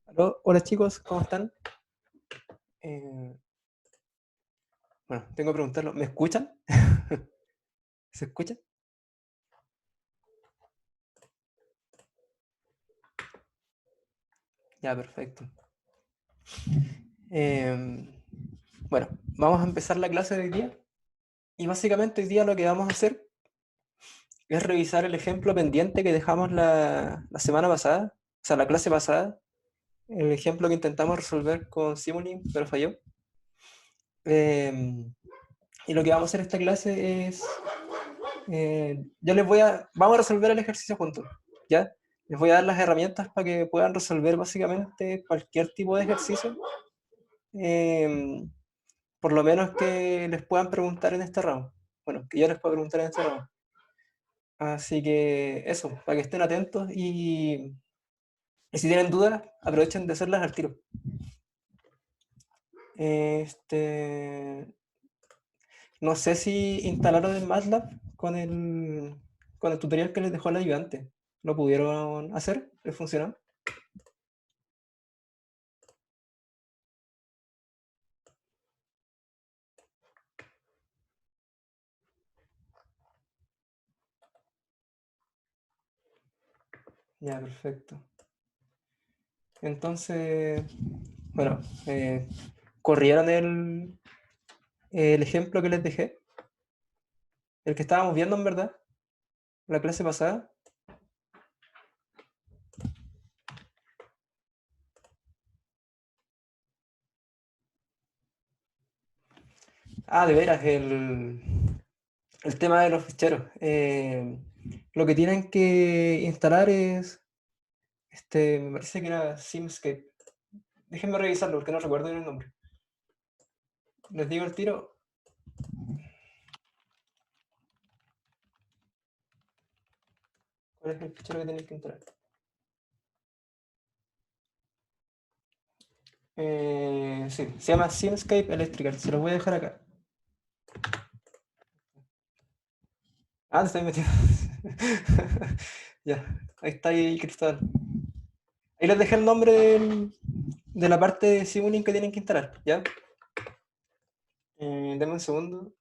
Aló, hola chicos, ¿cómo están? Eh, bueno, tengo que preguntarlo, ¿me escuchan? ¿Se escucha? Ya, perfecto. Eh, bueno, vamos a empezar la clase de hoy día. Y básicamente hoy día lo que vamos a hacer es revisar el ejemplo pendiente que dejamos la semana pasada, o sea, la clase pasada, el ejemplo que intentamos resolver con Simulink, pero falló. Eh, y lo que vamos a hacer esta clase es, vamos a resolver el ejercicio juntos, ¿ya? Les voy a dar las herramientas para que puedan resolver básicamente cualquier tipo de ejercicio, eh, por lo menos que les puedan preguntar en este ramo. Bueno, que yo les pueda preguntar en este ramo. Así que eso, para que estén atentos y si tienen dudas, aprovechen de hacerlas al tiro. No sé si instalaron el MATLAB con el tutorial que les dejó el ayudante. ¿Lo pudieron hacer? ¿Les funcionó? Ya, perfecto. Entonces, bueno, corrieron el ejemplo que les dejé, el que estábamos viendo en verdad, la clase pasada. Ah, de veras, el tema de los ficheros. Lo que tienen que instalar es, me parece que era Simscape. Déjenme revisarlo porque no recuerdo bien el nombre. Les digo el tiro. ¿Cuál es el fichero que tienen que instalar? Sí, se llama Simscape Electrical. Se los voy a dejar acá. Ah, te estoy metiendo. Ya, ahí está ahí, Cristóbal. Ahí les dejé el nombre de la parte de Simulink que tienen que instalar, ¿ya? Denme un segundo.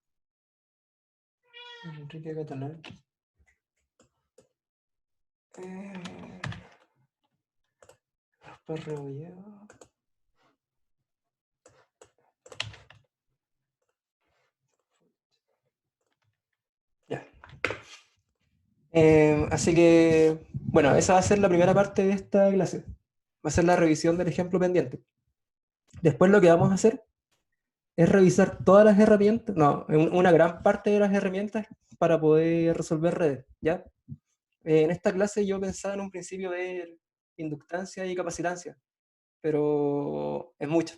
Enrique Catalán. Eh, Rebolledo. Ya. Así que, bueno, esa va a ser la primera parte de esta clase. Va a ser la revisión del ejemplo pendiente. Después lo que vamos a hacer es revisar todas las herramientas, no, una gran parte de las herramientas para poder resolver redes, ¿ya? En esta clase yo pensaba en un principio ver inductancia y capacitancia, pero es mucho,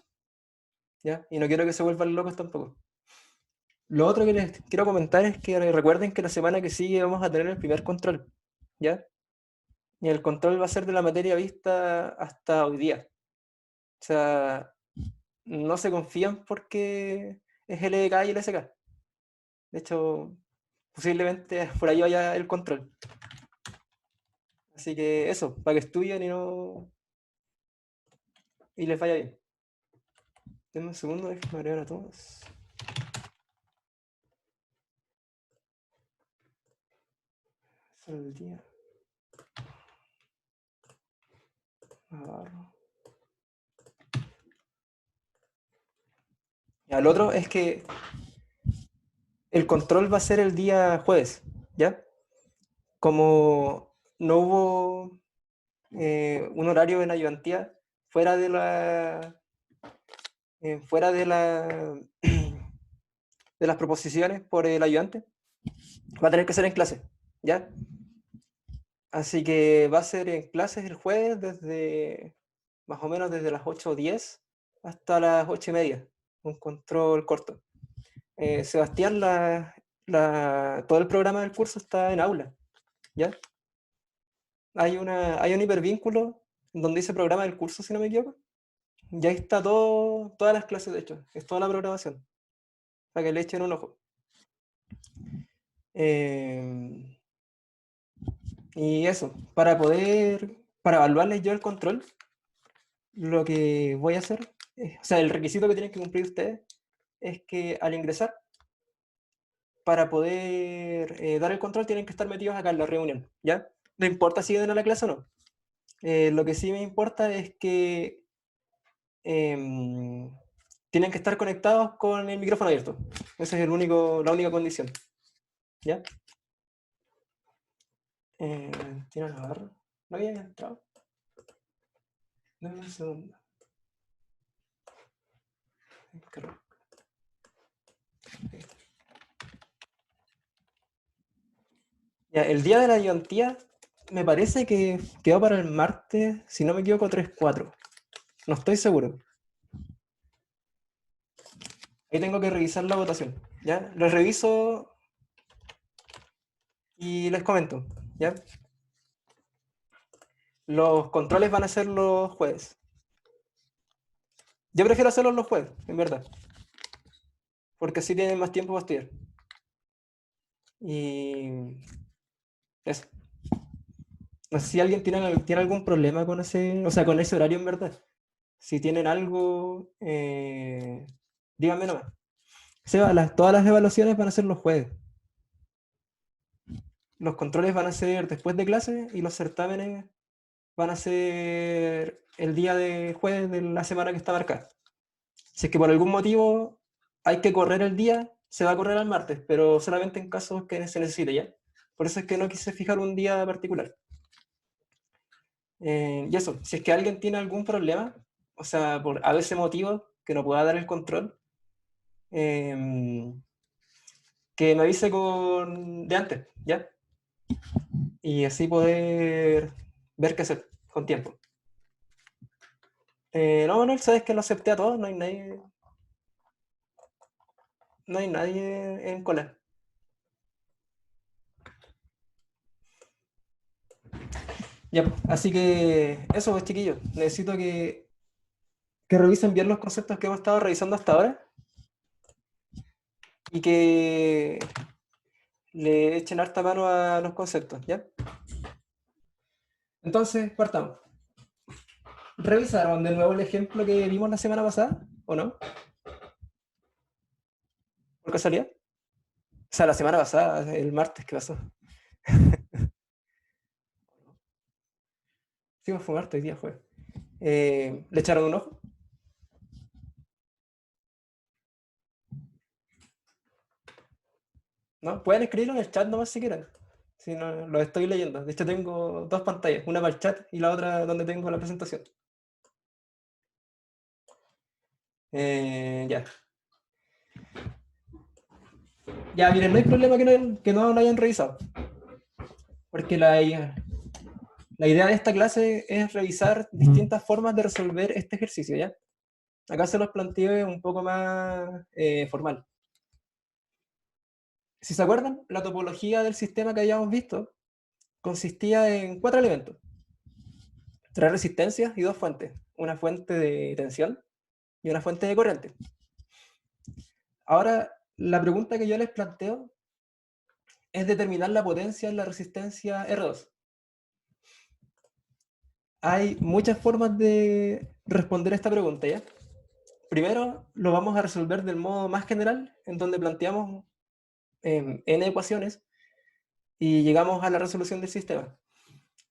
¿ya? Y no quiero que se vuelvan locos tampoco. Lo otro que les quiero comentar es que recuerden que la semana que sigue vamos a tener el primer control, ¿ya? Y el control va a ser de la materia vista hasta hoy día. O sea, no se confían porque es el EDK y el SK. De hecho, posiblemente por ahí vaya el control. Así que eso, para que estudien y les vaya bien. Denme un segundo, déjenme agregar a todos. Solo el día. Navarro. Ya, lo otro es que el control va a ser el día jueves, ¿ya? Como no hubo un horario en ayudantía fuera de fuera de las proposiciones por el ayudante, va a tener que ser en clase, ¿ya? Así que va a ser en clases el jueves desde más o menos desde las 8:10 hasta las 8:30, un control corto. Sebastián, todo el programa del curso está en aula, ¿ya? Hay un hipervínculo donde dice programa del curso, si no me equivoco, y ahí está todas las clases, de hecho, es toda la programación, para que le echen un ojo. Eh, y eso, para evaluarles yo el control, lo que voy a hacer, o sea, el requisito que tienen que cumplir ustedes es que al ingresar, para poder dar el control, tienen que estar metidos acá en la reunión, ¿ya? No importa si vienen a la clase o no. Lo que sí me importa es que em, tienen que estar conectados con el micrófono abierto. Esa es la única condición, ¿ya? ¿Tiene la barra? ¿No había entrado? Dame un segundo. Ya, el día de la ayudantía me parece que quedó para el martes, si no me equivoco, 3-4. No estoy seguro. Ahí tengo que revisar la votación, ¿ya? Lo reviso y les comento, ¿ya? Los controles van a ser los jueves. Yo prefiero hacerlos los jueves, en verdad. Porque así tienen más tiempo para estudiar. Y eso. No sé si alguien tiene algún problema con ese, o sea, con ese horario en verdad. Si tienen algo, díganme nomás. Seba, todas las evaluaciones van a ser los jueves. Los controles van a ser después de clase y los certámenes van a ser el día de jueves de la semana que está marcada. Si es que por algún motivo hay que correr el día, se va a correr al martes, pero solamente en casos que se necesite, ¿ya? Por eso es que no quise fijar un día particular. Y eso, si es que alguien tiene algún problema, o sea, por a veces motivo que no pueda dar el control, que me avise de antes, ¿ya? Y así poder ver qué hacer con tiempo. No, Manuel, sabes que lo acepté a todos, no hay nadie en cola. Ya, pues, así que eso, pues, chiquillos. Necesito que revisen bien los conceptos que hemos estado revisando hasta ahora y que le echen harta mano a los conceptos, ¿ya? Entonces, partamos. ¿Revisaron de nuevo el ejemplo que vimos la semana pasada? ¿O no? ¿Por casualidad? O sea, la semana pasada, el martes que pasó. Sí, fue martes, hoy día fue. ¿Le echaron un ojo? ¿No? Pueden escribirlo en el chat nomás si quieren. Si no, lo estoy leyendo. De hecho, tengo dos pantallas, una para el chat y la otra donde tengo la presentación. Ya. Ya, miren, no hay problema que no lo hayan revisado. Porque la idea de esta clase es revisar distintas formas de resolver este ejercicio, ¿ya? Acá se los planteé un poco más formal. Si se acuerdan, la topología del sistema que habíamos visto consistía en 4 elementos. 3 resistencias y 2 fuentes. Una fuente de tensión y una fuente de corriente. Ahora, la pregunta que yo les planteo es determinar la potencia en la resistencia R2. Hay muchas formas de responder a esta pregunta, ¿ya? Primero, lo vamos a resolver del modo más general, en donde planteamos n ecuaciones y llegamos a la resolución del sistema.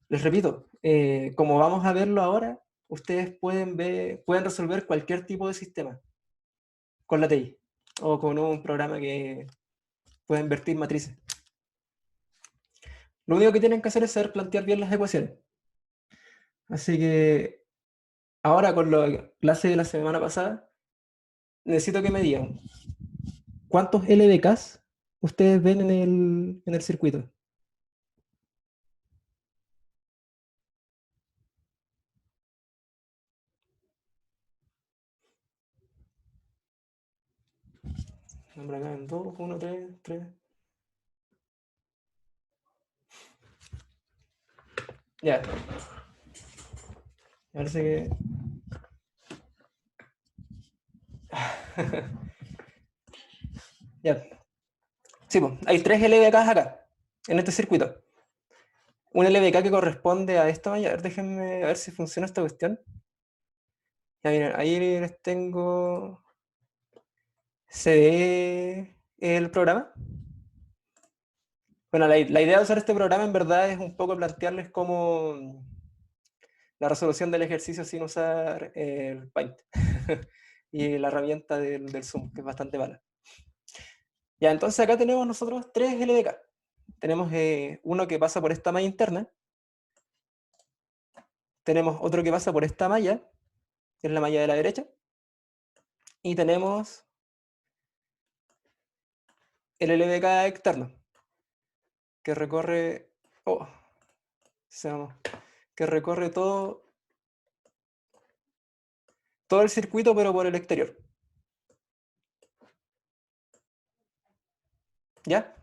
Les repito, como vamos a verlo ahora, ustedes pueden resolver cualquier tipo de sistema con la TI o con un programa que puede invertir matrices. Lo único que tienen que hacer es saber plantear bien las ecuaciones. Así que ahora con la clase de la semana pasada, necesito que me digan cuántos LDKs ustedes ven en el circuito. Nombra acá en 2, 1, 3, 3. Ya. Parece que. Ya. Sí, pues, hay 3 LDKs acá, en este circuito. Un LDK que corresponde a esto. A ver, déjenme a ver si funciona esta cuestión. Ya miren, ahí les tengo. ¿Se ve el programa? Bueno, la idea de usar este programa en verdad es un poco plantearles cómo la resolución del ejercicio sin usar el Paint y la herramienta del Zoom, que es bastante mala. Ya, entonces acá tenemos nosotros tres LDK. Tenemos uno que pasa por esta malla interna, tenemos otro que pasa por esta malla, que es la malla de la derecha, y tenemos el LDK externo, que recorre, oh, que recorre todo el circuito, pero por el exterior. ¿Ya?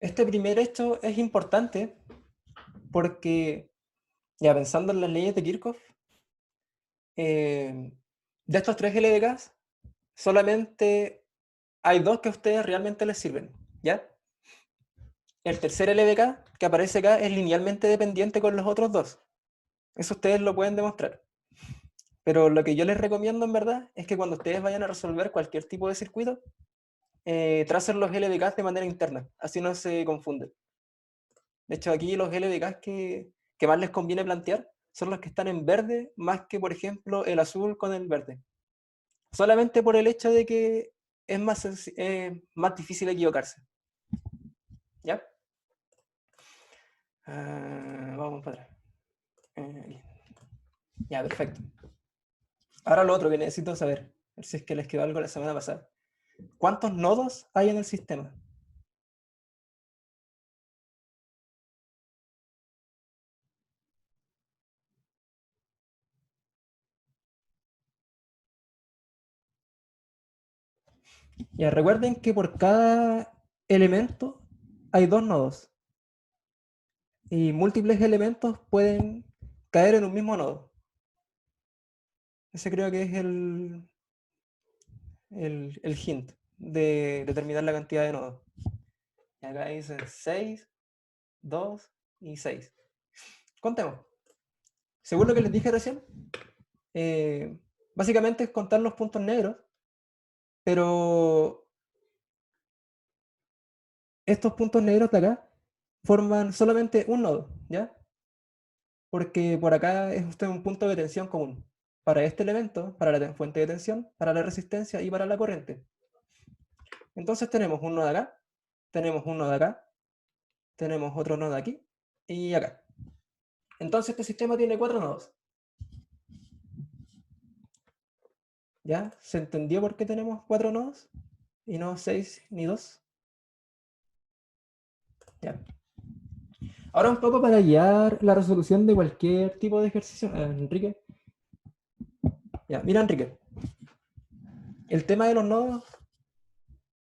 Este primer hecho es importante porque, ya pensando en las leyes de Kirchhoff, de estos tres LDKs, solamente hay dos que a ustedes realmente les sirven, ¿ya? El tercer LDK que aparece acá es linealmente dependiente con los otros dos. Eso ustedes lo pueden demostrar. Pero lo que yo les recomiendo en verdad es que cuando ustedes vayan a resolver cualquier tipo de circuito, tracen los LDKs de manera interna, así no se confunden. De hecho, aquí los LDKs que más les conviene plantear son los que están en verde, más que, por ejemplo, el azul con el verde. Solamente por el hecho de que es más difícil equivocarse. ¿Ya? Vamos para atrás. Ya, perfecto. Ahora lo otro que necesito saber, a ver si es que les quedó algo la semana pasada. ¿Cuántos nodos hay en el sistema? Ya, recuerden que por cada elemento hay dos nodos. Y múltiples elementos pueden caer en un mismo nodo. Ese creo que es el hint de determinar la cantidad de nodos. Y acá dicen 6, 2 y 6. Contemos. Según lo que les dije recién, eh, básicamente es contar los puntos negros, pero estos puntos negros de acá forman solamente un nodo, ¿ya? Porque por acá es usted un punto de tensión común para este elemento, para la fuente de tensión, para la resistencia y para la corriente. Entonces tenemos un nodo acá, tenemos un nodo acá, tenemos otro nodo aquí y acá. Entonces este sistema tiene 4 nodos. ¿Ya? ¿Se entendió por qué tenemos 4 nodos y no 6 ni 2? ¿Ya? Ahora un poco para guiar la resolución de cualquier tipo de ejercicio. Enrique. Ya, mira Enrique. El tema de los nodos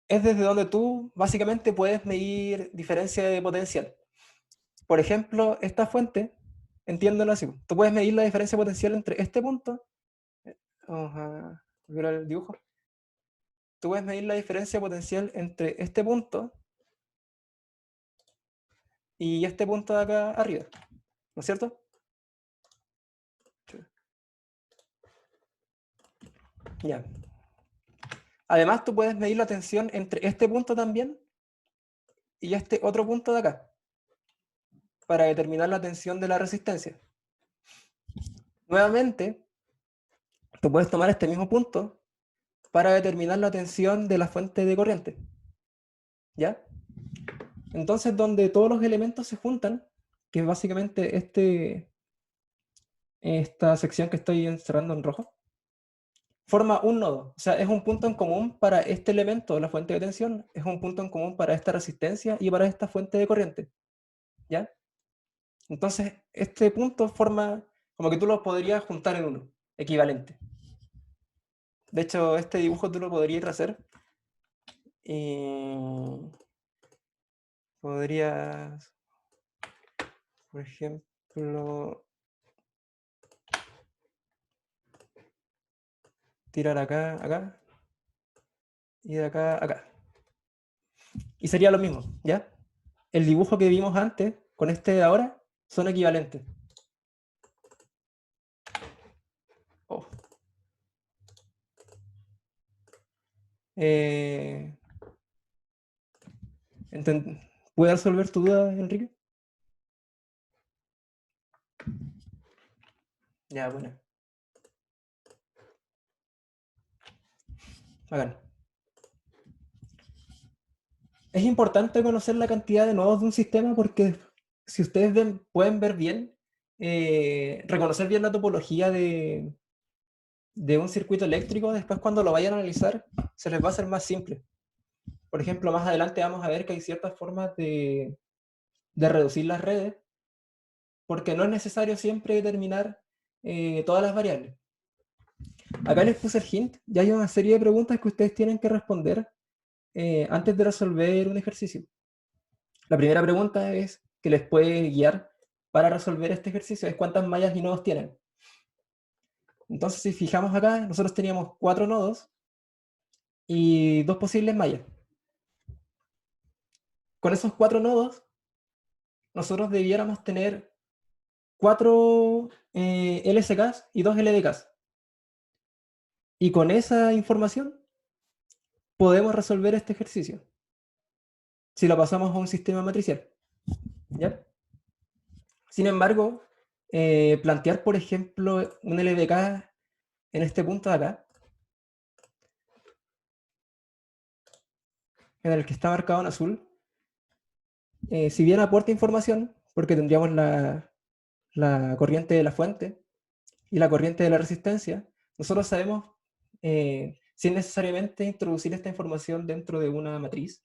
es desde donde tú básicamente puedes medir diferencia de potencial. Por ejemplo, esta fuente, entiéndelo así. Tú puedes medir la diferencia potencial entre este punto. Vamos a ver el dibujo. Tú puedes medir la diferencia potencial entre este punto y este punto de acá arriba. ¿No es cierto? Ya. Además, tú puedes medir la tensión entre este punto también y este otro punto de acá para determinar la tensión de la resistencia. Nuevamente, tú puedes tomar este mismo punto para determinar la tensión de la fuente de corriente. ¿Ya? Entonces, donde todos los elementos se juntan, que es básicamente esta sección que estoy encerrando en rojo, forma un nodo. O sea, es un punto en común para este elemento, la fuente de tensión, es un punto en común para esta resistencia y para esta fuente de corriente. ¿Ya? Entonces, este punto forma como que tú los podrías juntar en uno, equivalente. De hecho, este dibujo tú lo podrías hacer y podrías, por ejemplo, tirar acá, acá y de acá, acá. Y sería lo mismo, ¿ya? El dibujo que vimos antes con este de ahora son equivalentes. Eh, ¿Puede resolver tu duda, Enrique? Ya, bueno. Hagan. Es importante conocer la cantidad de nodos de un sistema porque si ustedes pueden ver bien, reconocer bien la topología de un circuito eléctrico, después cuando lo vayan a analizar, se les va a hacer más simple. Por ejemplo, más adelante vamos a ver que hay ciertas formas de reducir las redes, porque no es necesario siempre determinar todas las variables. Acá les puse el hint, ya hay una serie de preguntas que ustedes tienen que responder antes de resolver un ejercicio. La primera pregunta es que les puede guiar para resolver este ejercicio, es cuántas mallas y nodos tienen. Entonces, si fijamos acá, nosotros teníamos 4 nodos y 2 posibles mallas. Con esos 4 nodos, nosotros debiéramos tener 4 LSKs y 2 LDKs. Y con esa información podemos resolver este ejercicio. Si lo pasamos a un sistema matricial. ¿Ya? Sin embargo, plantear, por ejemplo, un LDK en este punto de acá, en el que está marcado en azul, si bien aporta información, porque tendríamos la corriente de la fuente y la corriente de la resistencia, nosotros sabemos sin necesariamente introducir esta información dentro de una matriz,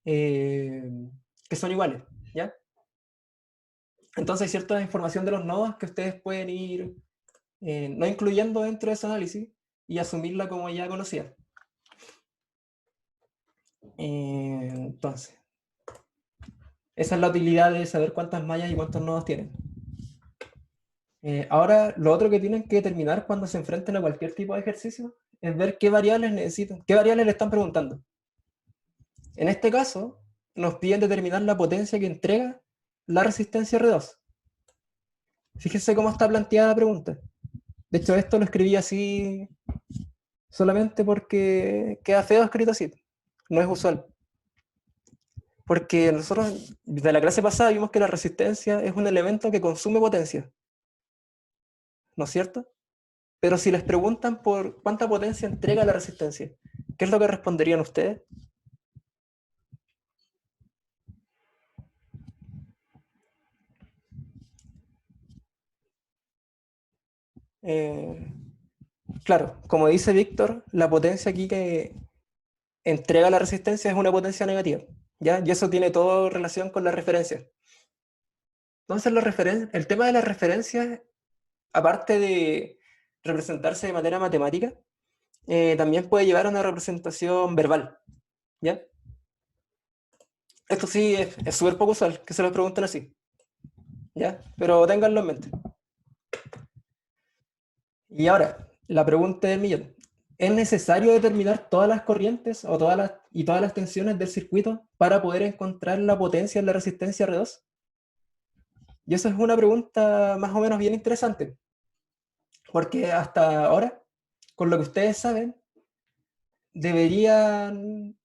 que son iguales, ¿ya? Entonces hay cierta información de los nodos que ustedes pueden ir no incluyendo dentro de ese análisis y asumirla como ya conocida. Entonces, esa es la utilidad de saber cuántas mallas y cuántos nodos tienen. Ahora, lo otro que tienen que determinar cuando se enfrenten a cualquier tipo de ejercicio es ver qué variables necesitan, qué variables le están preguntando. En este caso, nos piden determinar la potencia que entrega la resistencia R2. Fíjense cómo está planteada la pregunta. De hecho, esto lo escribí así solamente porque queda feo escrito así. No es usual. Porque nosotros, de la clase pasada, vimos que la resistencia es un elemento que consume potencia. ¿No es cierto? Pero si les preguntan por cuánta potencia entrega la resistencia, ¿qué es lo que responderían ustedes? Eh, claro, como dice Víctor, la potencia aquí que entrega la resistencia es una potencia negativa, ¿ya? Y eso tiene todo relación con la referencia. Entonces, el tema de las referencias, aparte de representarse de manera matemática, también puede llevar a una representación verbal, ¿ya? Esto sí es súper poco usual, que se los pregunten así, ¿ya? Pero ténganlo en mente. Y ahora, la pregunta del millón. ¿Es necesario determinar todas las corrientes o todas las tensiones del circuito para poder encontrar la potencia en la resistencia R2? Y eso es una pregunta más o menos bien interesante, porque hasta ahora, con lo que ustedes saben, deberían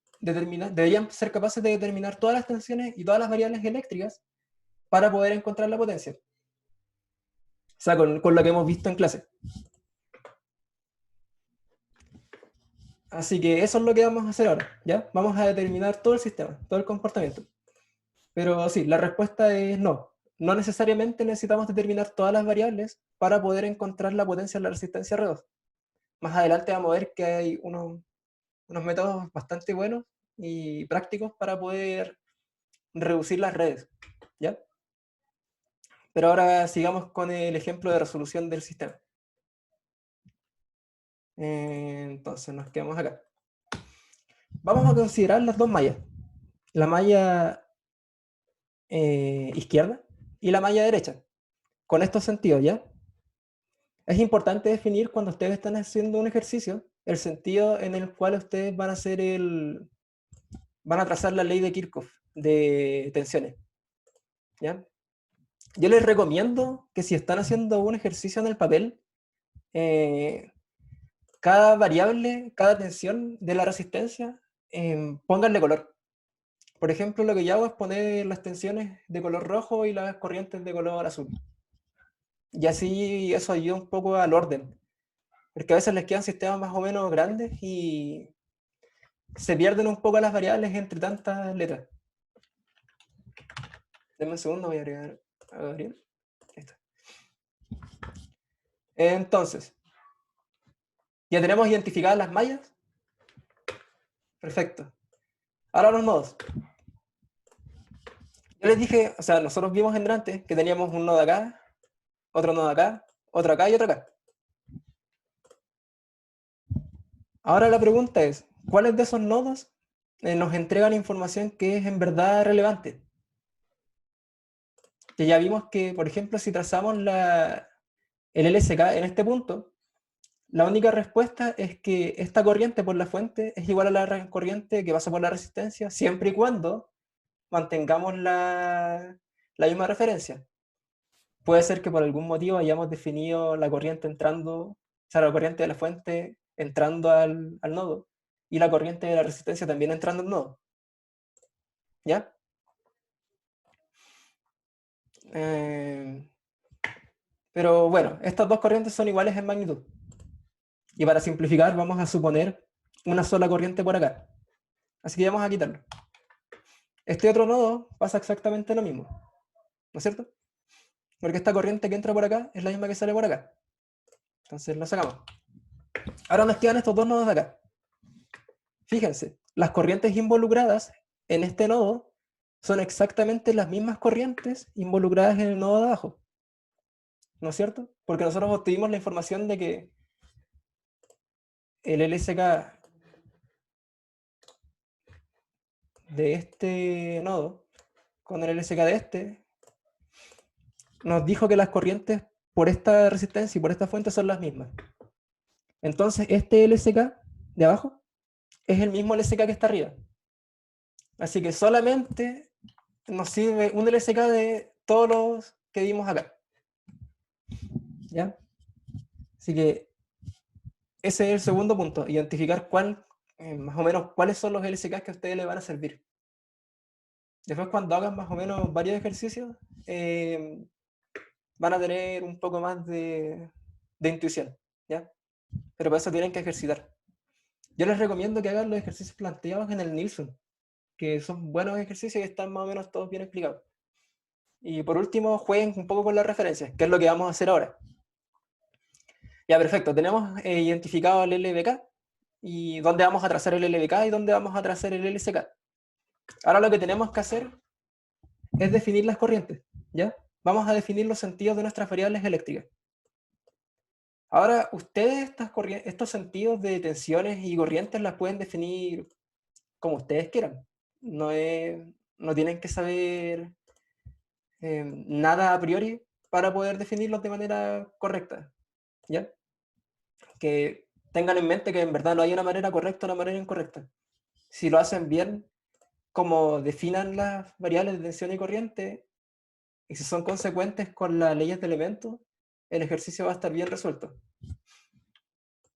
ser capaces de determinar todas las tensiones y todas las variables eléctricas para poder encontrar la potencia. O sea, con lo que hemos visto en clase. Así que eso es lo que vamos a hacer ahora, ¿ya? Vamos a determinar todo el sistema, todo el comportamiento. Pero sí, la respuesta es no. No necesariamente necesitamos determinar todas las variables para poder encontrar la potencia de la resistencia R2. Más adelante vamos a ver que hay unos métodos bastante buenos y prácticos para poder reducir las redes, ¿ya? Pero ahora sigamos con el ejemplo de resolución del sistema. Entonces nos quedamos acá. Vamos a considerar las dos mallas. La malla izquierda y la malla derecha. Con estos sentidos, ¿ya? Es importante definir cuando ustedes están haciendo un ejercicio el sentido en el cual ustedes van a trazar la ley de Kirchhoff de tensiones, ¿ya? Yo les recomiendo que si están haciendo un ejercicio en el papel, eh, cada variable, cada tensión de la resistencia, pónganle color. Por ejemplo, lo que yo hago es poner las tensiones de color rojo y las corrientes de color azul. Y así eso ayuda un poco al orden. Porque a veces les quedan sistemas más o menos grandes y se pierden un poco las variables entre tantas letras. Denme un segundo, voy a agregar a Gabriel. Ahí está. Entonces, ya tenemos identificadas las mallas. Perfecto. Ahora los nodos. Yo les dije, o sea, nosotros vimos en delante que teníamos un nodo acá, otro nodo acá, otro acá y otro acá. Ahora la pregunta es, ¿cuáles de esos nodos nos entregan información que es en verdad relevante? Que ya vimos que, por ejemplo, si trazamos el LSK en este punto, la única respuesta es que esta corriente por la fuente es igual a la corriente que pasa por la resistencia, siempre y cuando mantengamos la misma referencia. Puede ser que por algún motivo hayamos definido la corriente entrando, o sea, la corriente de la fuente entrando al nodo, y la corriente de la resistencia también entrando al nodo. ¿Ya? Pero bueno, estas dos corrientes son iguales en magnitud. Y para simplificar, vamos a suponer una sola corriente por acá. Así que vamos a quitarlo. Este otro nodo pasa exactamente lo mismo, ¿no es cierto? Porque esta corriente que entra por acá es la misma que sale por acá. Entonces lo sacamos. Ahora nos quedan estos dos nodos de acá. Fíjense, las corrientes involucradas en este nodo son exactamente las mismas corrientes involucradas en el nodo de abajo, ¿no es cierto? Porque nosotros obtuvimos la información de que el LSK de este nodo con el LSK de este nos dijo que las corrientes por esta resistencia y por esta fuente son las mismas. Entonces este LSK de abajo es el mismo LSK que está arriba. Así que solamente nos sirve un LSK de todos los que vimos acá. ¿Ya? Así que ese es el segundo punto, identificar más o menos cuáles son los LSK que a ustedes les van a servir. Después cuando hagan más o menos varios ejercicios, van a tener un poco más de intuición, ¿ya? Pero para eso tienen que ejercitar. Yo les recomiendo que hagan los ejercicios planteados en el Nielsen, que son buenos ejercicios y están más o menos todos bien explicados. Y por último, jueguen un poco con las referencias, que es lo que vamos a hacer ahora. Ya, perfecto. Tenemos identificado el LBK y dónde vamos a trazar el LBK y dónde vamos a trazar el LSK. Ahora lo que tenemos que hacer es definir las corrientes, ¿ya? Vamos a definir los sentidos de nuestras variables eléctricas. Ahora, ustedes estos sentidos de tensiones y corrientes las pueden definir como ustedes quieran. No, no tienen que saber nada a priori para poder definirlos de manera correcta, ¿ya? Que tengan en mente que en verdad no hay una manera correcta o una manera incorrecta. Si lo hacen bien, como definan las variables de tensión y corriente, y si son consecuentes con las leyes de elementos, el ejercicio va a estar bien resuelto.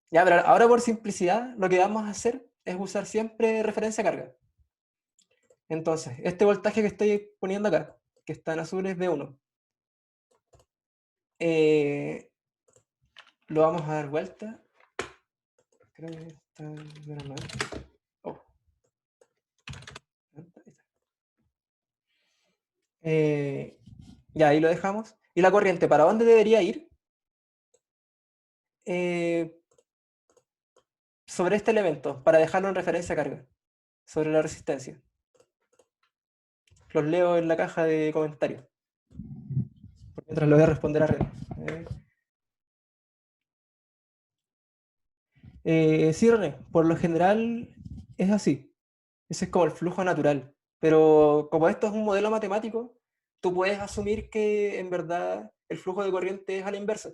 Ya, pero ahora por simplicidad, lo que vamos a hacer es usar siempre referencia a carga. Entonces, este voltaje que estoy poniendo acá, que está en azul, es V1. Lo vamos a dar vuelta. Creo que está mal. Oh. Ya, ahí lo dejamos. ¿Y la corriente para dónde debería ir? Sobre este elemento, para dejarlo en referencia a carga, sobre la resistencia. Los leo en la caja de comentarios. Mientras lo voy a responder a René. Sí, René, por lo general es así. Ese es como el flujo natural. Pero como esto es un modelo matemático, tú puedes asumir que en verdad el flujo de corriente es a la inversa.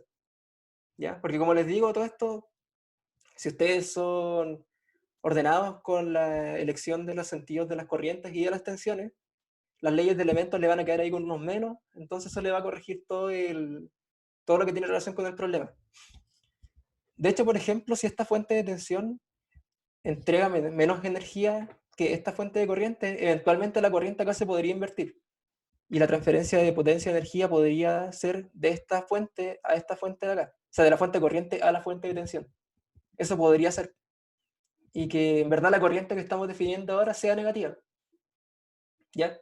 ¿Ya? Porque como les digo, todo esto, si ustedes son ordenados con la elección de los sentidos de las corrientes y de las tensiones, las leyes de elementos le van a quedar ahí con unos menos, entonces eso le va a corregir todo lo que tiene relación con el problema. De hecho, por ejemplo, si esta fuente de tensión entrega menos energía que esta fuente de corriente, eventualmente la corriente acá se podría invertir. Y la transferencia de potencia de energía podría ser de esta fuente a esta fuente de acá. O sea, de la fuente de corriente a la fuente de tensión. Eso podría ser. Y que en verdad la corriente que estamos definiendo ahora sea negativa. ¿Ya?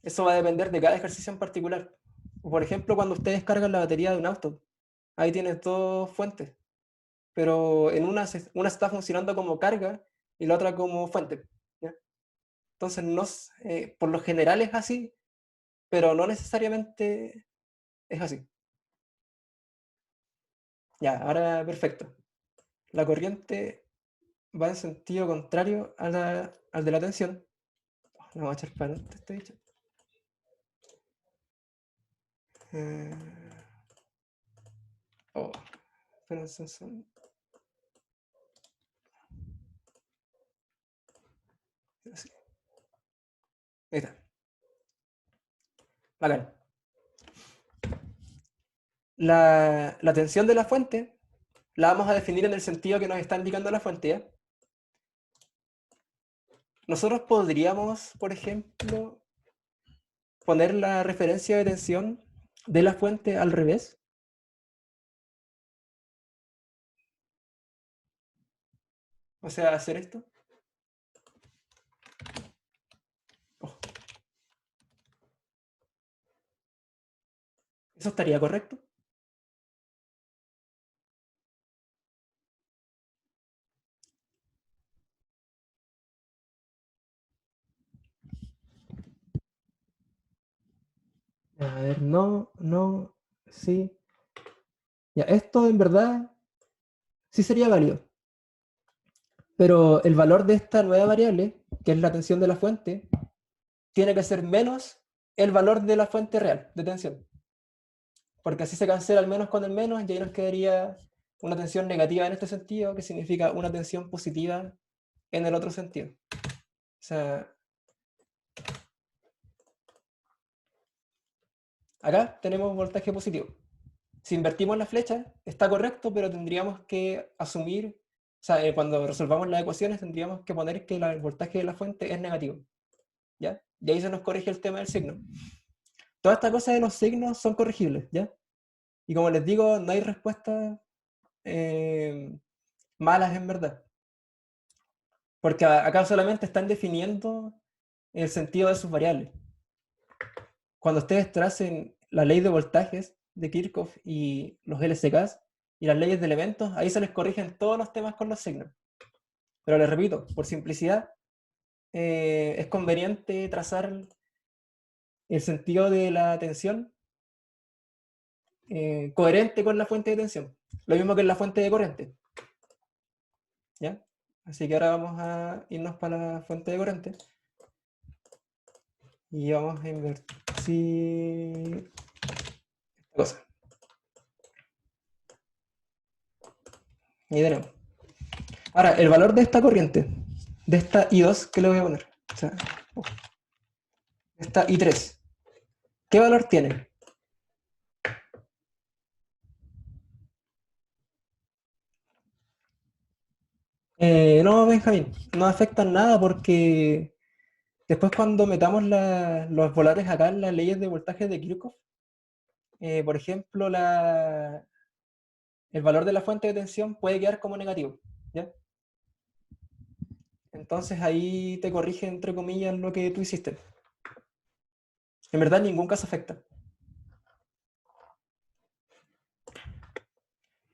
Eso va a depender de cada ejercicio en particular. Por ejemplo, cuando ustedes cargan la batería de un auto, ahí tienes dos fuentes, pero en una está funcionando como carga y la otra como fuente. ¿Ya? Entonces, no, por lo general es así, pero no necesariamente es así. Ya, ahora perfecto. La corriente va en sentido contrario al de la tensión. La vamos a echar para adelante, este dicho. Oh, espérense un segundo. Así. Ahí está. Bacán. La tensión de la fuente la vamos a definir en el sentido que nos está indicando la fuente, ¿ya? Nosotros podríamos, por ejemplo, poner la referencia de tensión de la fuente al revés. O sea, hacer esto. Oh, ¿eso estaría correcto? A ver, no, no, sí. Ya, esto en verdad sí sería válido. Pero el valor de esta nueva variable, que es la tensión de la fuente, tiene que ser menos el valor de la fuente real de tensión. Porque así se cancela el menos con el menos y ahí nos quedaría una tensión negativa en este sentido, que significa una tensión positiva en el otro sentido. O sea, acá tenemos voltaje positivo. Si invertimos la flecha, está correcto, pero tendríamos que asumir, o sea, cuando resolvamos las ecuaciones tendríamos que poner que el voltaje de la fuente es negativo. ¿Ya? Y ahí se nos corrige el tema del signo. Todas estas cosas de los signos son corregibles, ¿ya? Y como les digo, no hay respuestas malas en verdad. Porque acá solamente están definiendo el sentido de sus variables. Cuando ustedes tracen la ley de voltajes de Kirchhoff y los LCKs y las leyes de elementos, ahí se les corrigen todos los temas con los signos. Pero les repito, por simplicidad, es conveniente trazar el sentido de la tensión coherente con la fuente de tensión. Lo mismo que en la fuente de corriente. ¿Ya? Así que ahora vamos a irnos para la fuente de corriente. Y vamos a invertir esta cosa. Y tenemos. Ahora, el valor de esta corriente, de esta I2, ¿qué le voy a poner? O sea, esta I3. ¿Qué valor tiene? No, Benjamín, no afecta en nada porque después cuando metamos los valores acá en las leyes de voltaje de Kirchhoff, por ejemplo, el valor de la fuente de tensión puede quedar como negativo. ¿Ya? Entonces ahí te corrige, entre comillas, lo que tú hiciste. En verdad, en ningún caso afecta.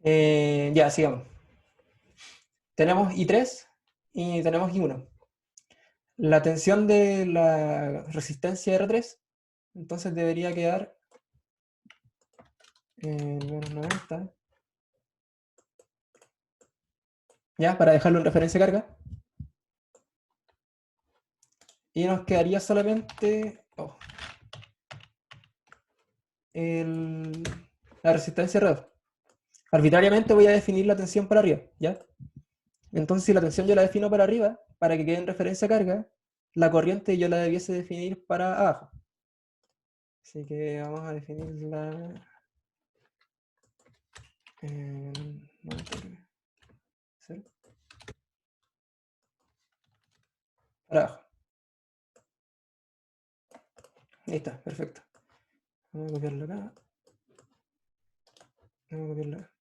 Ya, sigamos. Tenemos I3 y tenemos I1. La tensión de la resistencia R3, entonces debería quedar en menos 90. Ya, para dejarlo en referencia de carga. Y nos quedaría solamente la resistencia R2. Arbitrariamente voy a definir la tensión para arriba, ¿ya? Entonces, si la tensión yo la defino para arriba, para que quede en referencia a carga, la corriente yo la debiese definir para abajo. Así que vamos a definirla en 90 para abajo. Ahí está, perfecto. Vamos a copiarlo acá. Vamos a copiarlo acá.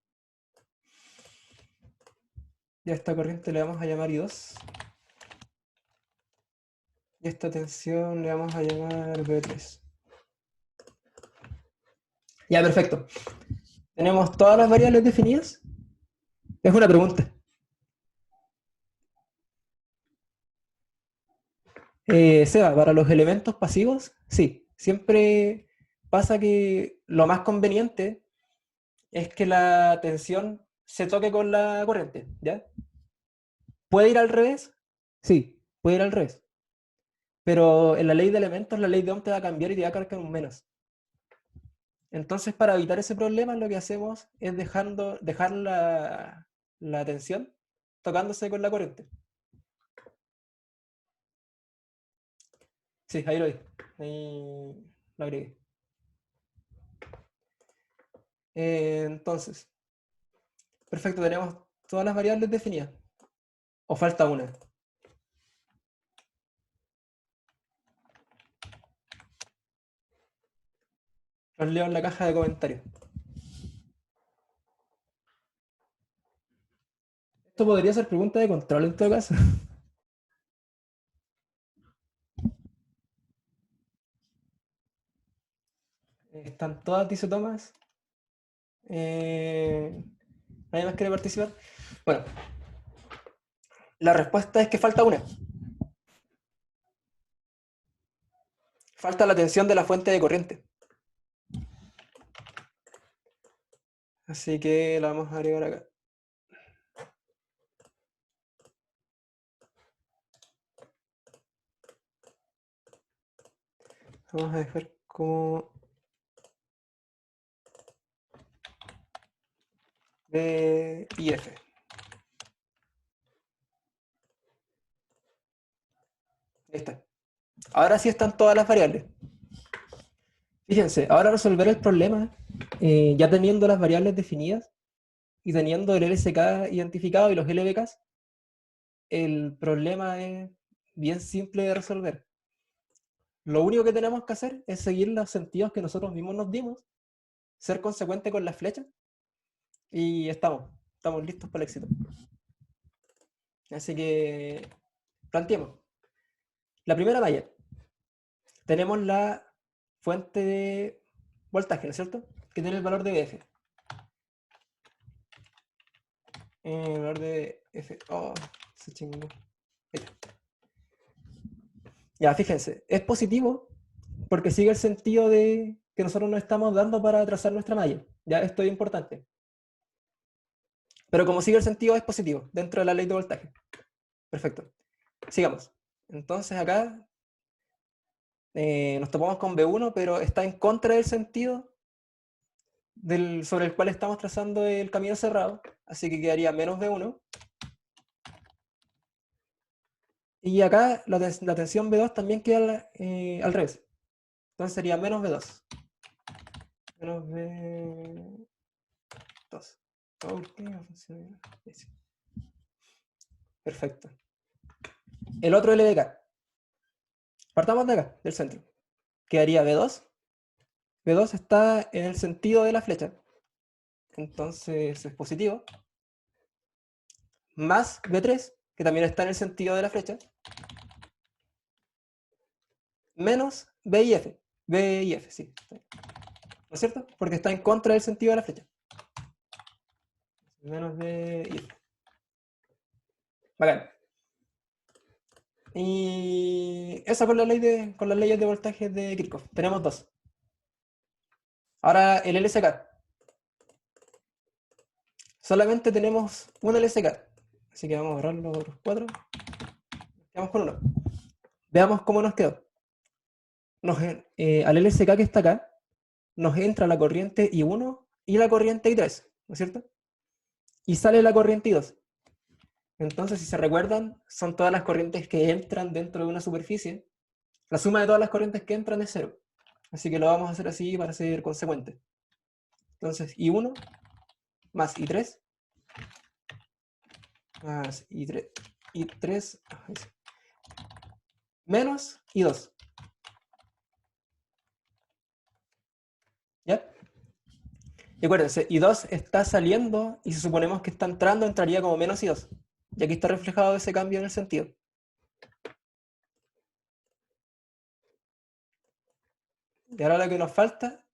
Y a esta corriente le vamos a llamar I2. Y a esta tensión le vamos a llamar V3. Ya, perfecto. ¿Tenemos todas las variables definidas? Es una pregunta. Seba, para los elementos pasivos, sí. Siempre pasa que lo más conveniente es que la tensión se toque con la corriente, ¿ya? ¿Puede ir al revés? Sí, puede ir al revés. Pero en la ley de elementos, la ley de Ohm te va a cambiar y te va a cargar un menos. Entonces, para evitar ese problema, lo que hacemos es dejar la tensión tocándose con la corriente. Sí, ahí lo vi. Ahí lo agregué. Entonces, perfecto, tenemos todas las variables definidas. ¿O falta una? Los leo en la caja de comentarios. Esto podría ser pregunta de control en todo caso. Están todas disotomas. ¿Nadie más quiere participar? Bueno, la respuesta es que falta una. Falta la tensión de la fuente de corriente. Así que la vamos a agregar acá. Vamos a dejar como B y F. Ahí está. Ahora sí están todas las variables. Fíjense, ahora resolver el problema, ya teniendo las variables definidas y teniendo el LSK identificado y los LBKs, el problema es bien simple de resolver. Lo único que tenemos que hacer es seguir los sentidos que nosotros mismos nos dimos, ser consecuente con las flechas y estamos listos para el éxito. Así que planteemos. La primera malla. Tenemos la fuente de voltaje, ¿no es cierto? Que tiene el valor de F. El valor de F. Oh, se chingó. Ya, fíjense, es positivo porque sigue el sentido de que nosotros nos estamos dando para trazar nuestra malla. Ya, esto es importante. Pero como sigue el sentido, es positivo dentro de la ley de voltaje. Perfecto. Sigamos. Entonces acá nos topamos con B1, pero está en contra del sentido sobre el cual estamos trazando el camino cerrado. Así que quedaría menos B1. Y acá la tensión B2 también queda al revés. Entonces sería menos B2. Menos B2. ¿Por qué no funciona? Perfecto. El otro LDK. Partamos de acá, del centro. Quedaría B2. B2 está en el sentido de la flecha. Entonces es positivo. Más B3, que también está en el sentido de la flecha. Menos B y F. B y F, sí. ¿No es cierto? Porque está en contra del sentido de la flecha. Menos B y F. Bacán. Y eso con las leyes de voltaje de Kirchhoff. Tenemos dos. Ahora el LSK. Solamente tenemos un LSK. Así que vamos a borrar los otros cuatro. Quedamos con uno. Veamos cómo nos quedó. Al LSK que está acá, nos entra la corriente I1 y la corriente I3, ¿no es cierto? Y sale la corriente I2. Entonces, si se recuerdan, son todas las corrientes que entran dentro de una superficie. La suma de todas las corrientes que entran es 0. Así que lo vamos a hacer así para ser consecuente. Entonces, I1 más I3 más I3 menos I2. ¿Ya? Y acuérdense, I2 está saliendo y si suponemos que está entrando, entraría como menos I2. Y aquí está reflejado ese cambio en el sentido. Y ahora lo que nos falta,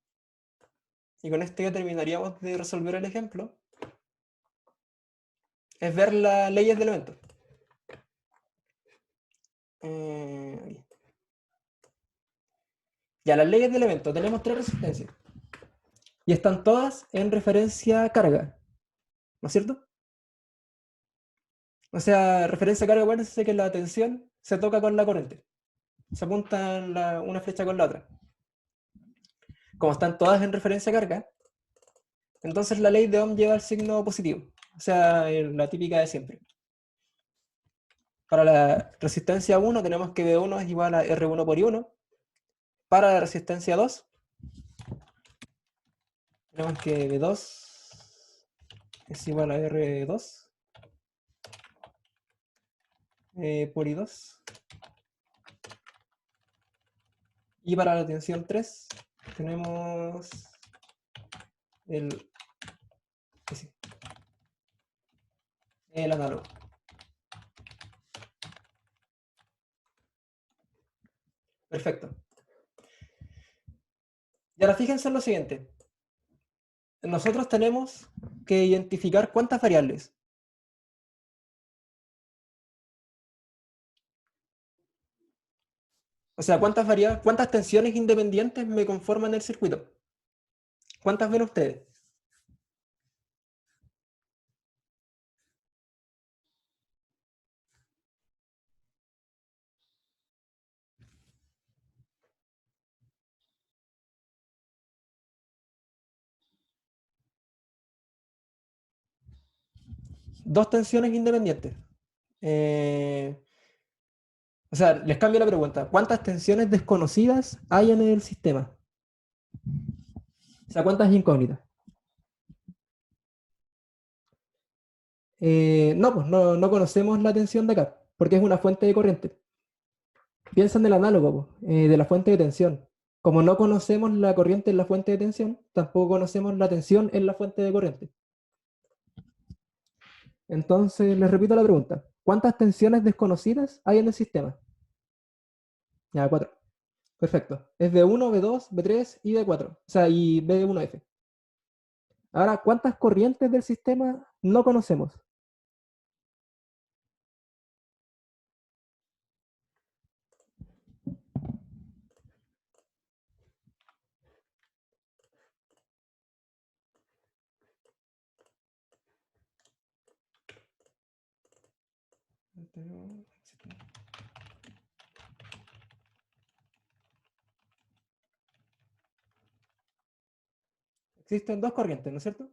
y con esto ya terminaríamos de resolver el ejemplo, es ver las leyes de elementos. Ya, las leyes de elementos. Tenemos tres resistencias. Y están todas en referencia a carga. ¿No es cierto? O sea, referencia a carga, acuérdense que la tensión se toca con la corriente. Se apuntan una flecha con la otra. Como están todas en referencia a carga, entonces la ley de Ohm lleva el signo positivo. O sea, la típica de siempre. Para la resistencia 1 tenemos que V1 es igual a R1 por I1. Para la resistencia 2 tenemos que V2 es igual a R2 por I2. Y para la tensión 3 tenemos el, el análogo. Perfecto. Y ahora fíjense en lo siguiente. Nosotros tenemos que identificar cuántas variables. O sea, cuántas tensiones independientes me conforman el circuito. ¿Cuántas ven ustedes? Dos tensiones independientes. O sea, les cambio la pregunta. ¿Cuántas tensiones desconocidas hay en el sistema? O sea, ¿cuántas incógnitas? No, pues no conocemos la tensión de acá, porque es una fuente de corriente. Piensa en el análogo, de la fuente de tensión. Como no conocemos la corriente en la fuente de tensión, tampoco conocemos la tensión en la fuente de corriente. Entonces, les repito la pregunta. ¿Cuántas tensiones desconocidas hay en el sistema? Ya, 4. Perfecto. Es B1, B2, B3 y B4. O sea, y B1F. Ahora, ¿cuántas corrientes del sistema no conocemos? Existen dos corrientes, ¿no es cierto?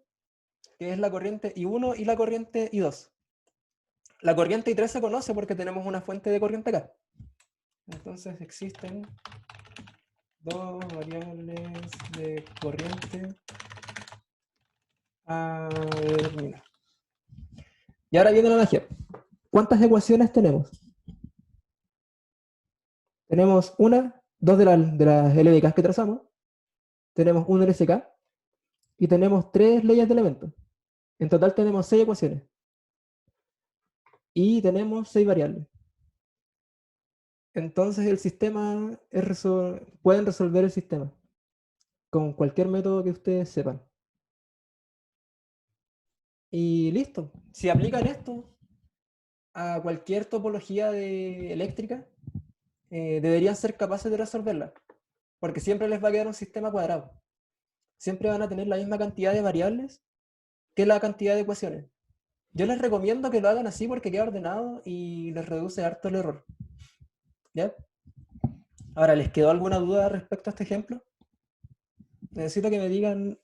Que es la corriente I1 y la corriente I2. La corriente I3 se conoce porque tenemos una fuente de corriente acá. Entonces existen dos variables de corriente a determinar. Y ahora viene la magia. ¿Cuántas ecuaciones tenemos? Tenemos dos de las LDKs que trazamos, tenemos un LSK y tenemos tres leyes de elementos. En total tenemos 6 ecuaciones. Y tenemos 6 variables. Entonces el sistema pueden resolver el sistema con cualquier método que ustedes sepan. Y listo. Si aplican esto a cualquier topología eléctrica, deberían ser capaces de resolverla. Porque siempre les va a quedar un sistema cuadrado. Siempre van a tener la misma cantidad de variables que la cantidad de ecuaciones. Yo les recomiendo que lo hagan así porque queda ordenado y les reduce harto el error. ¿Ya? Ahora, ¿les quedó alguna duda respecto a este ejemplo? Necesito que me digan,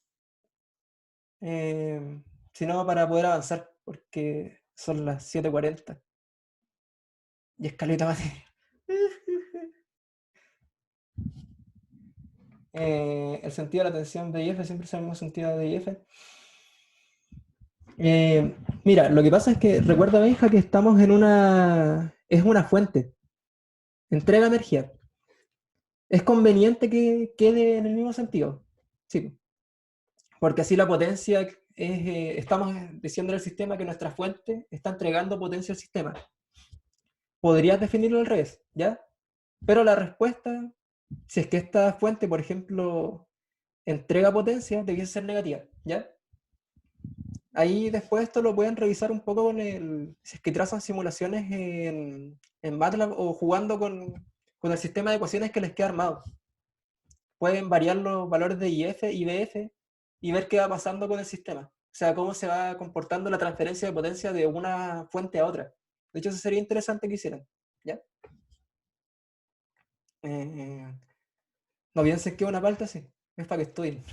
si no, para poder avanzar, porque son las 7:40 y escaleta materia. El sentido de la tensión de IF, siempre es el mismo sentido de IF. Mira, lo que pasa es que recuerda, Benja, que estamos en es una fuente. entrega energía. Es conveniente que quede en el mismo sentido. Sí, porque así la potencia es, estamos diciendo al sistema que nuestra fuente está entregando potencia al sistema. Podrías definirlo al revés, ¿ya? Pero la respuesta, si es que esta fuente, por ejemplo, entrega potencia, debiese ser negativa, ¿ya? Ahí después esto lo pueden revisar un poco con si es que trazan simulaciones en MATLAB o jugando con el sistema de ecuaciones que les queda armado. Pueden variar los valores de IF y BF y ver qué va pasando con el sistema. O sea, cómo se va comportando la transferencia de potencia de una fuente a otra. De hecho, eso sería interesante que hicieran, ¿ya? Eh, no piensen que es una palta, sí. Es para que estudien.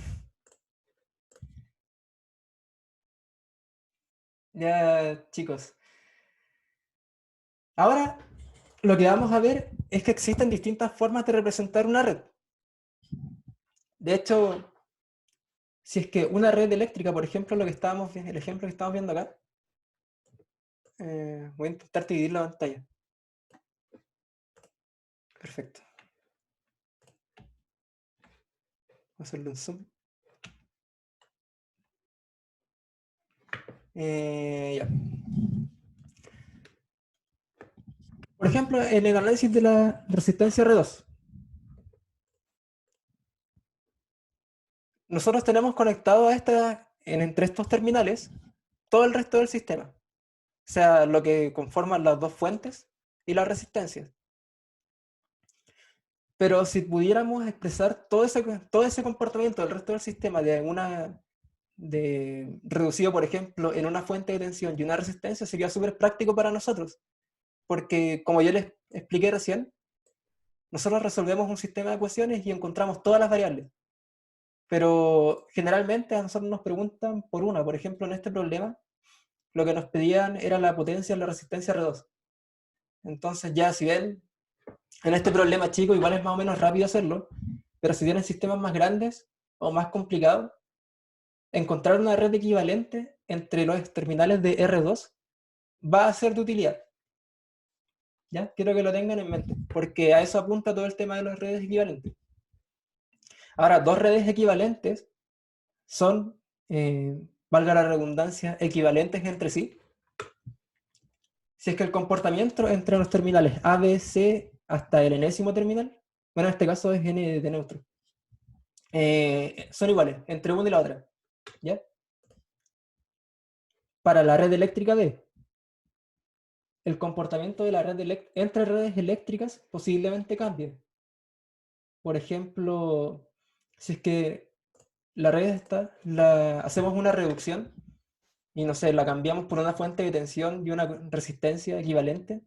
Ya, chicos. Ahora, lo que vamos a ver es que existen distintas formas de representar una red. De hecho, si es que una red eléctrica, por ejemplo, el ejemplo que estamos viendo acá, voy a intentar dividir la pantalla. Perfecto. Voy a hacerle un zoom. Ya. Por ejemplo, en el análisis de la resistencia R2, nosotros tenemos conectado entre estos terminales todo el resto del sistema. O sea, lo que conforman las dos fuentes y las resistencias. Pero si pudiéramos expresar todo ese comportamiento del resto del sistema reducido, por ejemplo, en una fuente de tensión y una resistencia, sería súper práctico para nosotros. Porque, como yo les expliqué recién, nosotros resolvemos un sistema de ecuaciones y encontramos todas las variables. Pero generalmente a nosotros nos preguntan por una. Por ejemplo, en este problema, lo que nos pedían era la potencia de la resistencia R2. Entonces ya, si ven, en este problema chico igual es más o menos rápido hacerlo, pero si tienen sistemas más grandes o más complicados, encontrar una red equivalente entre los terminales de R2 va a ser de utilidad. ¿Ya? Quiero que lo tengan en mente, porque a eso apunta todo el tema de las redes equivalentes. Ahora, dos redes equivalentes son, valga la redundancia, equivalentes entre sí, si es que el comportamiento entre los terminales A, B, C hasta el enésimo terminal, bueno, en este caso es n de neutro, son iguales entre una y la otra, ¿ya? Para la red eléctrica D, el comportamiento de la red entre redes eléctricas posiblemente cambie. Por ejemplo, si es que la red hacemos una reducción y no sé, la cambiamos por una fuente de tensión y una resistencia equivalente,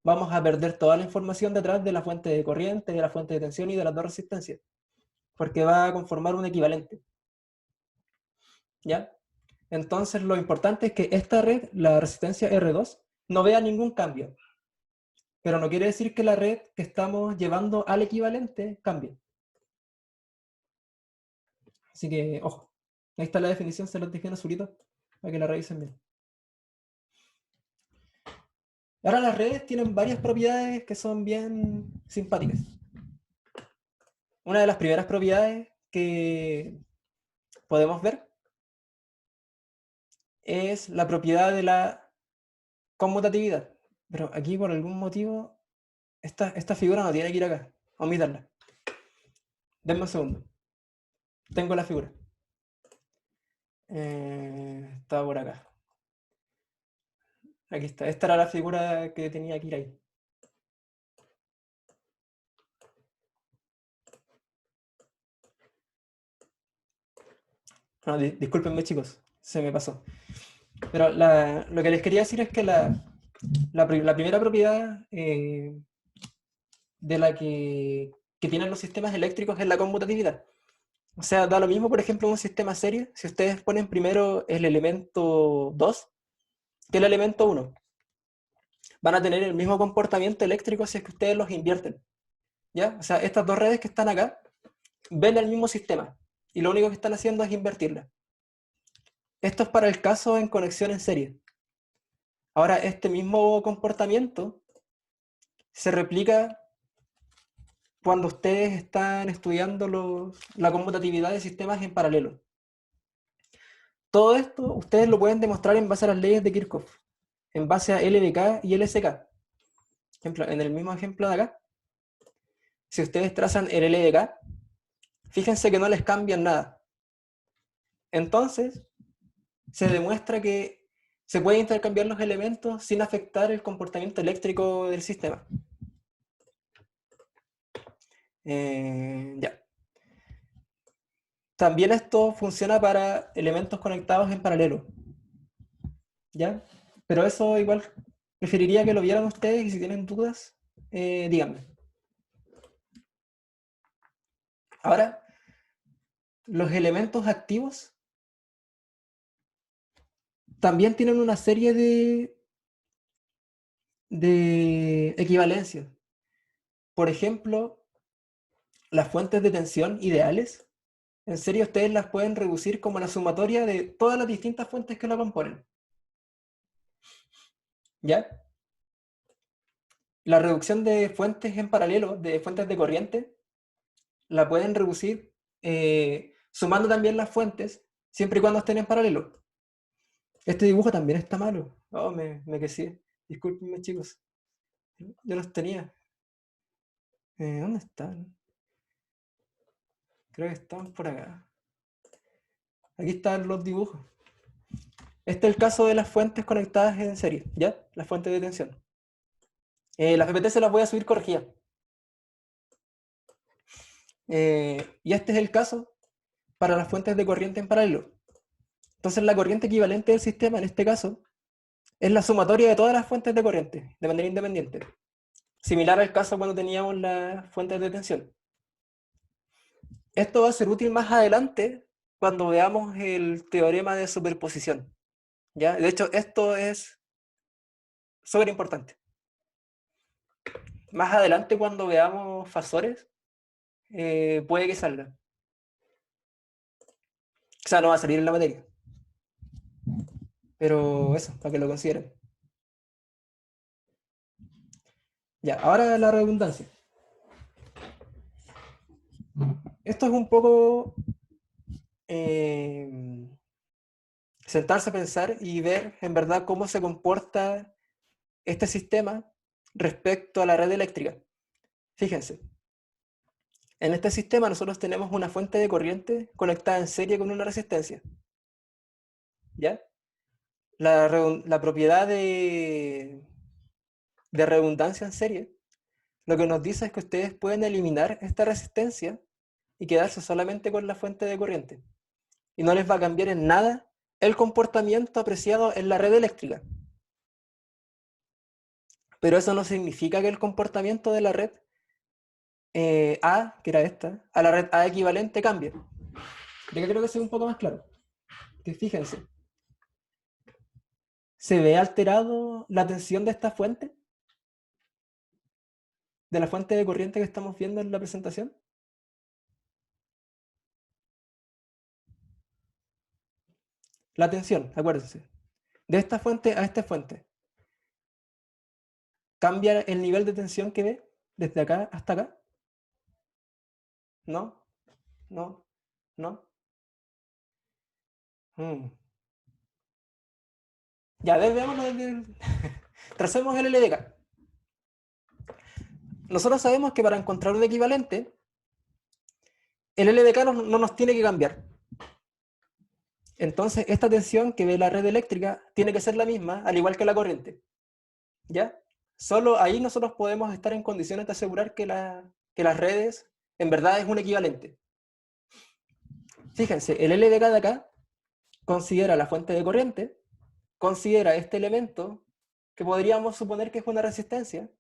vamos a perder toda la información detrás de la fuente de corriente, de la fuente de tensión y de las dos resistencias, porque va a conformar un equivalente, ¿ya? Entonces lo importante es que esta red, la resistencia R2, no vea ningún cambio, pero no quiere decir que la red que estamos llevando al equivalente cambie. Así que, ojo, ahí está la definición, se los dejé en azulito, para que la revisen bien. Ahora las redes tienen varias propiedades que son bien simpáticas. Una de las primeras propiedades que podemos ver es la propiedad de la conmutatividad. Pero aquí por algún motivo esta figura no tiene que ir acá. Omitarla. Denme un segundo. Tengo la figura. Estaba por acá. Aquí está. Esta era la figura que tenía que ir ahí. No, discúlpenme chicos, se me pasó. Pero lo que les quería decir es que la primera propiedad de la que tienen los sistemas eléctricos es la conmutatividad. O sea, da lo mismo, por ejemplo, en un sistema serie, si ustedes ponen primero el elemento 2 que el elemento 1. Van a tener el mismo comportamiento eléctrico si es que ustedes los invierten. ¿Ya? O sea, estas dos redes que están acá ven el mismo sistema y lo único que están haciendo es invertirla. Esto es para el caso en conexión en serie. Ahora, este mismo comportamiento se replica cuando ustedes están estudiando la conmutatividad de sistemas en paralelo. Todo esto ustedes lo pueden demostrar en base a las leyes de Kirchhoff, en base a LBK y LSK. Ejemplo, en el mismo ejemplo de acá, si ustedes trazan el LBK, fíjense que no les cambian nada. Entonces, se demuestra que se puede intercambiar los elementos sin afectar el comportamiento eléctrico del sistema. Ya. También esto funciona para elementos conectados en paralelo. ¿Ya? Pero eso igual preferiría que lo vieran ustedes, y si tienen dudas, díganme. Ahora, los elementos activos también tienen una serie de equivalencias. Por ejemplo, las fuentes de tensión ideales, en serio ustedes las pueden reducir como la sumatoria de todas las distintas fuentes que lo componen. ¿Ya? La reducción de fuentes en paralelo, de fuentes de corriente, la pueden reducir sumando también las fuentes, siempre y cuando estén en paralelo. Este dibujo también está malo. Oh, me quedé. Discúlpenme, chicos. Yo los tenía. ¿Dónde están? Creo que están por acá. Aquí están los dibujos. Este es el caso de las fuentes conectadas en serie, ¿ya? Las fuentes de tensión. Las PPT se las voy a subir corregidas. Y este es el caso para las fuentes de corriente en paralelo. Entonces la corriente equivalente del sistema, en este caso, es la sumatoria de todas las fuentes de corriente, de manera independiente. Similar al caso cuando teníamos las fuentes de tensión. Esto va a ser útil más adelante cuando veamos el teorema de superposición. ¿Ya? De hecho, esto es súper importante. Más adelante, cuando veamos fasores, puede que salga. O sea, no va a salir en la materia. Pero eso, para que lo consideren. Ya, ahora la redundancia. Esto es un poco sentarse a pensar y ver en verdad cómo se comporta este sistema respecto a la red eléctrica. Fíjense, en este sistema nosotros tenemos una fuente de corriente conectada en serie con una resistencia. ¿Ya? La propiedad de redundancia en serie lo que nos dice es que ustedes pueden eliminar esta resistencia y quedarse solamente con la fuente de corriente. Y no les va a cambiar en nada el comportamiento apreciado en la red eléctrica. Pero eso no significa que el comportamiento de la red A, que era esta, a la red A equivalente cambie. De que creo que sea un poco más claro. Que fíjense, ¿se ve alterado la tensión de esta fuente? ¿De la fuente de corriente que estamos viendo en la presentación? La tensión, acuérdense. De esta fuente a esta fuente. ¿Cambia el nivel de tensión que ve desde acá hasta acá? ¿No? ¿No? ¿No? Mm. Ya, a ver, veámoslo desde Tracemos el LDK. Nosotros sabemos que para encontrar un equivalente, el LDK no nos tiene que cambiar. Entonces, esta tensión que ve la red eléctrica tiene que ser la misma, al igual que la corriente. ¿Ya? Solo ahí nosotros podemos estar en condiciones de asegurar que las redes en verdad es un equivalente. Fíjense, el LDK de acá considera la fuente de corriente, considera este elemento que podríamos suponer que es una resistencia,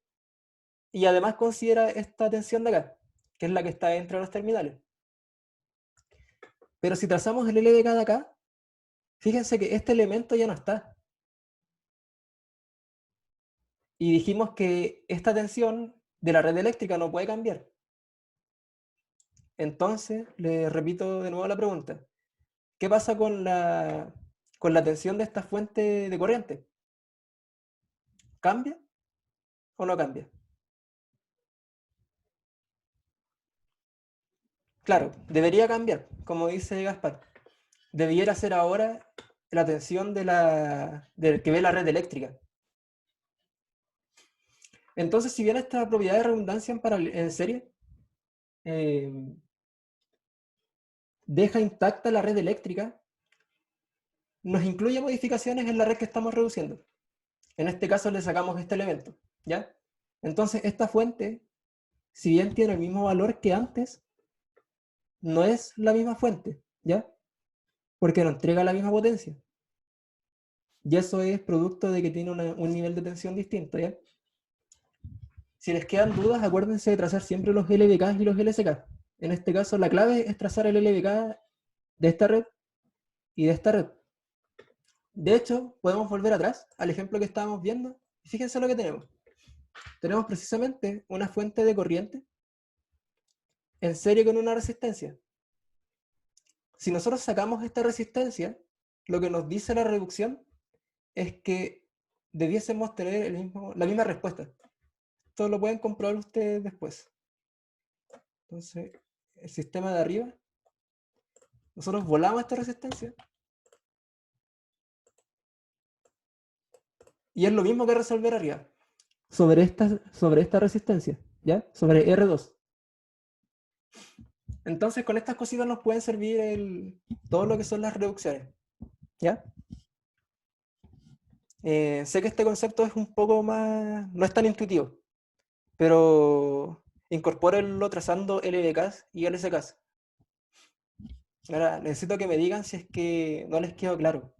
y además considera esta tensión de acá, que es la que está entre los terminales. Pero si trazamos el LDK de acá, fíjense que este elemento ya no está. Y dijimos que esta tensión de la red eléctrica no puede cambiar. Entonces, le repito de nuevo la pregunta. ¿Qué pasa con la tensión de esta fuente de corriente? ¿Cambia o no cambia? Claro, debería cambiar, como dice Gaspar. Debiera ser ahora la tensión del que ve la red eléctrica. Entonces, si bien esta propiedad de redundancia en serie eh, deja intacta la red eléctrica, nos incluye modificaciones en la red que estamos reduciendo. En este caso le sacamos este elemento, ¿ya? Entonces, esta fuente, si bien tiene el mismo valor que antes, no es la misma fuente, ¿ya? Porque no entrega la misma potencia. Y eso es producto de que tiene un nivel de tensión distinto, ¿ya? Si les quedan dudas, acuérdense de trazar siempre los LBK y los LSK. En este caso, la clave es trazar el LBK de esta red y de esta red. De hecho, podemos volver atrás al ejemplo que estábamos viendo y fíjense lo que tenemos. Tenemos precisamente una fuente de corriente en serie con una resistencia. Si nosotros sacamos esta resistencia, lo que nos dice la reducción es que debiésemos tener la misma respuesta. Esto lo pueden comprobar ustedes después. Entonces, el sistema de arriba, nosotros volamos esta resistencia y es lo mismo que resolver arriba, sobre esta resistencia, ¿ya? Sobre R2. Entonces, con estas cositas nos pueden servir todo lo que son las reducciones, ¿ya? Sé que este concepto es un poco más, no es tan intuitivo, pero incorpórenlo trazando LBKs y LSKs. Ahora, necesito que me digan si es que no les quedó claro,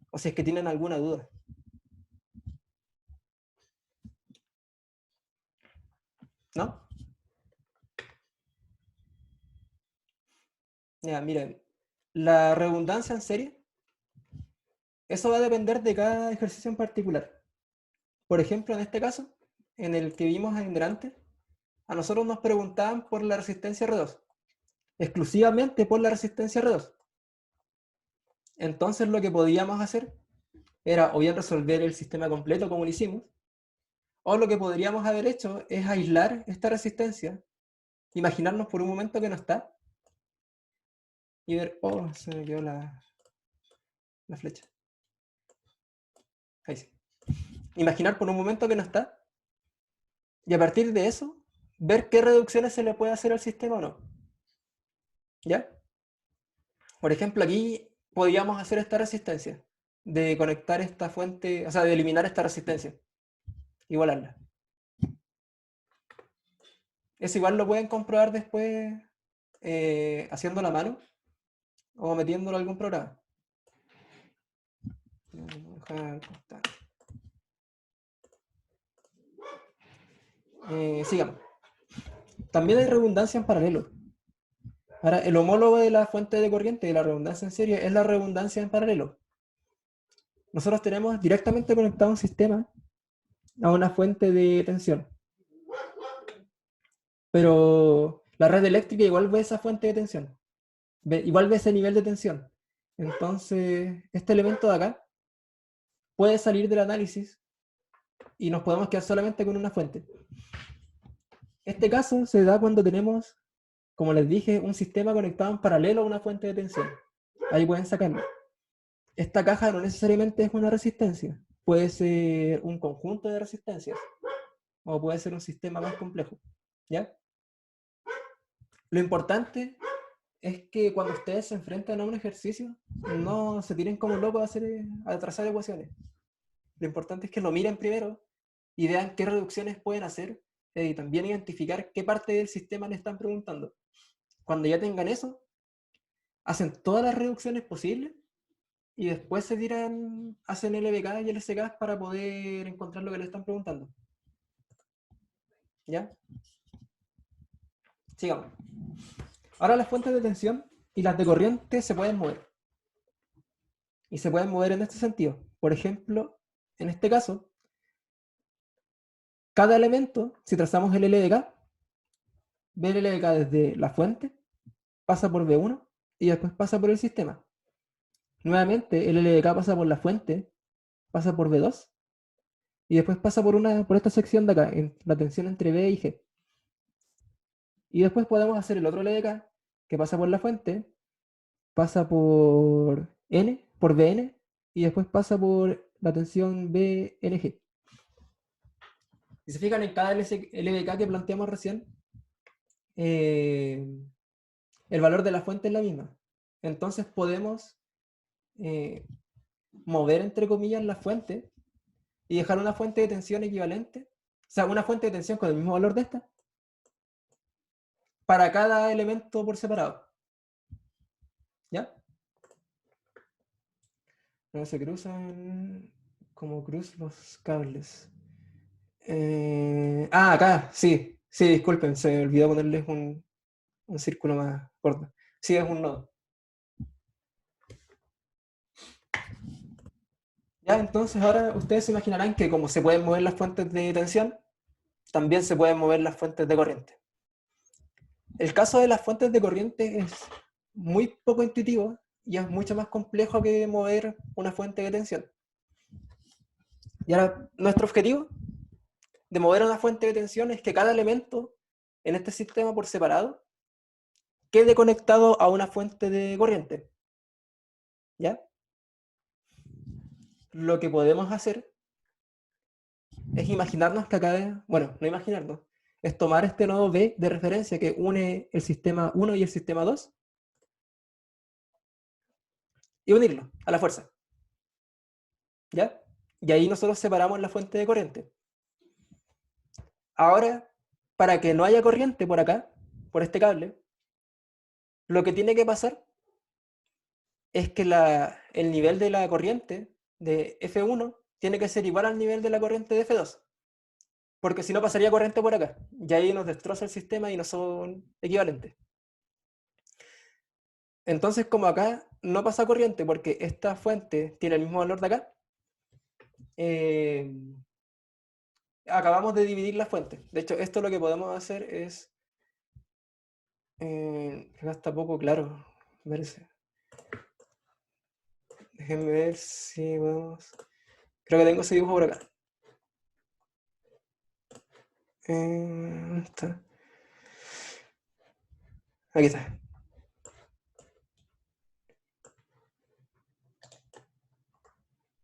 o si es que tienen alguna duda. ¿No? Ya, miren, la redundancia en serie, eso va a depender de cada ejercicio en particular. Por ejemplo, en este caso, en el que vimos en delante, a nosotros nos preguntaban por la resistencia R2, exclusivamente por la resistencia R2. Entonces lo que podíamos hacer era o bien resolver el sistema completo como lo hicimos, o lo que podríamos haber hecho es aislar esta resistencia, imaginarnos por un momento que no está, y ver, oh, se me quedó la flecha. Ahí sí. Imaginar por un momento que no está, y a partir de eso, ver qué reducciones se le puede hacer al sistema o no. ¿Ya? Por ejemplo, aquí podríamos hacer esta resistencia, de conectar esta fuente, o sea, de eliminar esta resistencia, igualarla. Eso igual lo pueden comprobar después haciendo la mano o metiéndolo a algún programa. Sigamos. También hay redundancia en paralelo. Ahora, el homólogo de la fuente de corriente y la redundancia en serie es la redundancia en paralelo. Nosotros tenemos directamente conectado un sistema a una fuente de tensión. Pero la red eléctrica igual ve esa fuente de tensión. Igual ve ese nivel de tensión. Entonces, este elemento de acá puede salir del análisis y nos podemos quedar solamente con una fuente. Este caso se da cuando tenemos, como les dije, un sistema conectado en paralelo a una fuente de tensión. Ahí pueden sacarlo. Esta caja no necesariamente es una resistencia. Puede ser un conjunto de resistencias. O puede ser un sistema más complejo. ¿Ya? Lo importante es que cuando ustedes se enfrentan a un ejercicio, no se tiren como locos a trazar ecuaciones. Lo importante es que lo miren primero y vean qué reducciones pueden hacer y también identificar qué parte del sistema le están preguntando. Cuando ya tengan eso, hacen todas las reducciones posibles y después se tiran, hacen LBK y LSK para poder encontrar lo que le están preguntando. ¿Ya? Sigamos. Ahora las fuentes de tensión y las de corriente se pueden mover. Y se pueden mover en este sentido. Por ejemplo, en este caso, cada elemento, si trazamos el LDK, ve el LDK desde la fuente, pasa por V1 y después pasa por el sistema. Nuevamente, el LDK pasa por la fuente, pasa por V2 y después pasa por esta sección de acá, en la tensión entre B y G. Y después podemos hacer el otro LDK, que pasa por la fuente, pasa por N, por Bn, y después pasa por la tensión BNG. Si se fijan en cada LDK que planteamos recién, eh, el valor de la fuente es la misma. Entonces podemos mover, entre comillas, la fuente y dejar una fuente de tensión equivalente, o sea, una fuente de tensión con el mismo valor de esta, para cada elemento por separado. ¿Ya? No se cruzan como cruz los cables. Acá, sí. Sí, disculpen, se me olvidó ponerles un círculo más corto. Sí, es un nodo. Ya, entonces ahora ustedes se imaginarán que como se pueden mover las fuentes de tensión, también se pueden mover las fuentes de corriente. El caso de las fuentes de corriente es muy poco intuitivo y es mucho más complejo que mover una fuente de tensión. Y ahora, nuestro objetivo de mover una fuente de tensión es que cada elemento en este sistema por separado quede conectado a una fuente de corriente. ¿Ya? Lo que podemos hacer es imaginarnos que acá, bueno, no imaginarnos, es tomar este nodo B de referencia que une el sistema 1 y el sistema 2 y unirlo a la fuerza. ¿Ya? Y ahí nosotros separamos la fuente de corriente. Ahora, para que no haya corriente por acá, por este cable, lo que tiene que pasar es que el nivel de la corriente de F1 tiene que ser igual al nivel de la corriente de F2. Porque si no pasaría corriente por acá. Y ahí nos destroza el sistema y no son equivalentes. Entonces, como acá no pasa corriente porque esta fuente tiene el mismo valor de acá, eh, acabamos de dividir la fuente. De hecho, esto lo que podemos hacer es... acá está poco claro, me parece. Déjenme ver si podemos... Creo que tengo ese dibujo por acá. ¿Dónde está? Aquí está.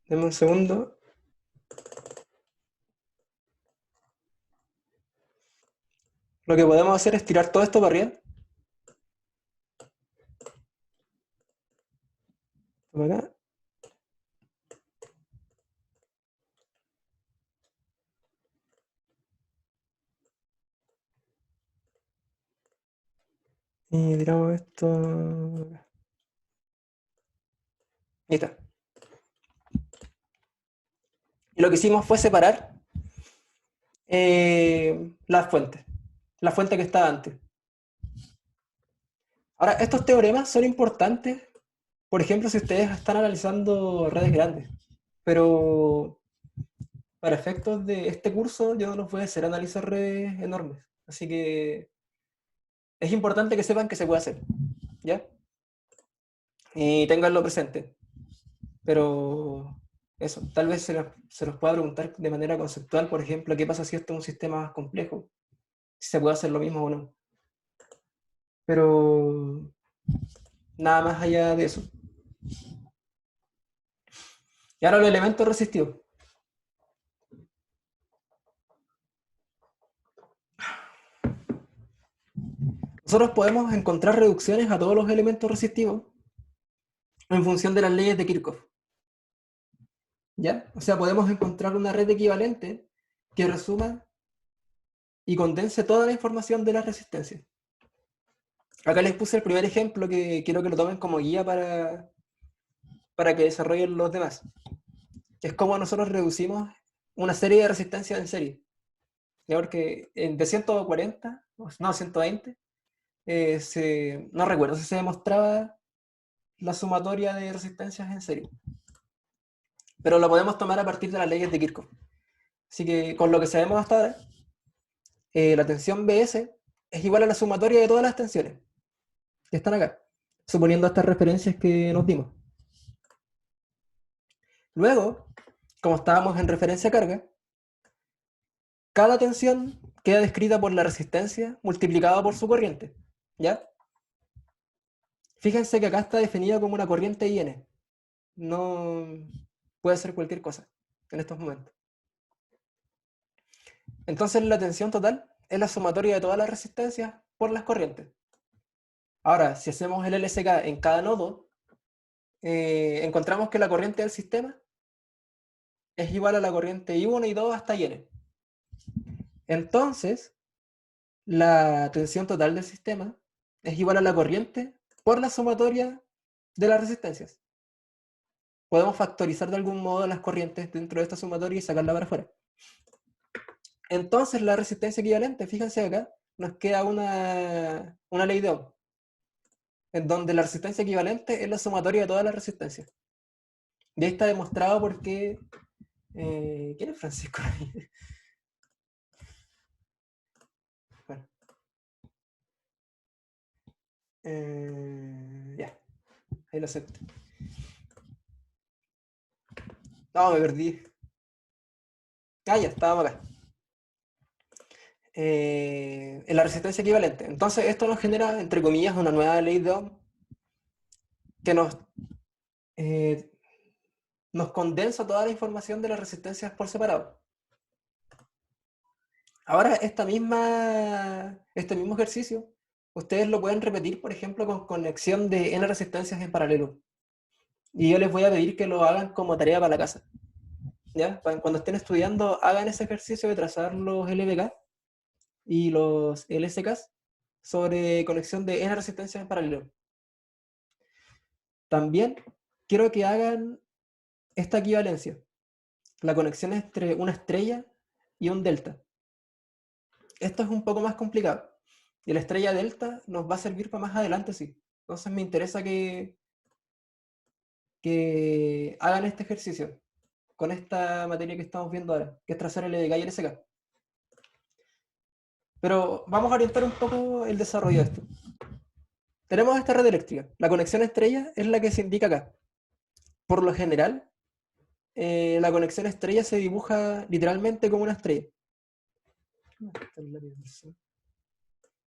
Deme un segundo. Lo que podemos hacer es tirar todo esto para arriba. Para acá. Y tiramos esto. Ahí está. Y lo que hicimos fue separar las fuentes. La fuente que estaba antes. Ahora, estos teoremas son importantes, por ejemplo, si ustedes están analizando redes grandes. Pero para efectos de este curso, yo no los voy a hacer analizar redes enormes. Así que es importante que sepan que se puede hacer. ¿Ya? Y tenganlo presente. Pero eso, tal vez se nos pueda preguntar de manera conceptual, por ejemplo, ¿qué pasa si esto es un sistema más complejo? Si se puede hacer lo mismo o no. Pero nada más allá de eso. Y ahora los elementos resistivos. Nosotros podemos encontrar reducciones a todos los elementos resistivos en función de las leyes de Kirchhoff. ¿Ya? O sea, podemos encontrar una red equivalente que resuma y condense toda la información de las resistencias. Acá les puse el primer ejemplo que quiero que lo tomen como guía para que desarrollen los demás. Que es como nosotros reducimos una serie de resistencias en serie. ¿Ya? Porque de 140, no, 120, no recuerdo si se demostraba la sumatoria de resistencias en serie. Pero lo podemos tomar a partir de las leyes de Kirchhoff. Así que con lo que sabemos hasta ahora, la tensión Bs es igual a la sumatoria de todas las tensiones que están acá, suponiendo estas referencias que nos dimos. Luego, como estábamos en referencia a carga, cada tensión queda descrita por la resistencia multiplicada por su corriente, ¿ya? Fíjense que acá está definida como una corriente IN. No puede ser cualquier cosa en estos momentos. Entonces la tensión total es la sumatoria de todas las resistencias por las corrientes. Ahora, si hacemos el LSK en cada nodo, encontramos que la corriente del sistema es igual a la corriente I1, I2 hasta IN. Entonces, la tensión total del sistema es igual a la corriente por la sumatoria de las resistencias. Podemos factorizar de algún modo las corrientes dentro de esta sumatoria y sacarla para afuera. Entonces, la resistencia equivalente, fíjense acá, nos queda una ley de Ohm, en donde la resistencia equivalente es la sumatoria de todas las resistencias. Y ahí está demostrado porque... ¿quién es Francisco? Bueno. Ya, ahí lo acepto. No, me perdí. Ah, ya, estábamos acá. En la resistencia equivalente. Entonces, esto nos genera, entre comillas, una nueva ley de Ohm que eh, nos condensa toda la información de las resistencias por separado. Ahora, este mismo ejercicio, ustedes lo pueden repetir, por ejemplo, con conexión de n resistencias en paralelo. Y yo les voy a pedir que lo hagan como tarea para la casa. ¿Ya? Cuando estén estudiando, hagan ese ejercicio de trazar los LBK y los LSKs sobre conexión de n resistencias en paralelo. También quiero que hagan esta equivalencia, la conexión entre una estrella y un delta. Esto es un poco más complicado. Y la estrella delta nos va a servir para más adelante, sí. Entonces me interesa que hagan este ejercicio con esta materia que estamos viendo ahora, que es trazar el LDK y el SK. Pero vamos a orientar un poco el desarrollo de esto. Tenemos esta red eléctrica. La conexión estrella es la que se indica acá. Por lo general, la conexión estrella se dibuja literalmente como una estrella.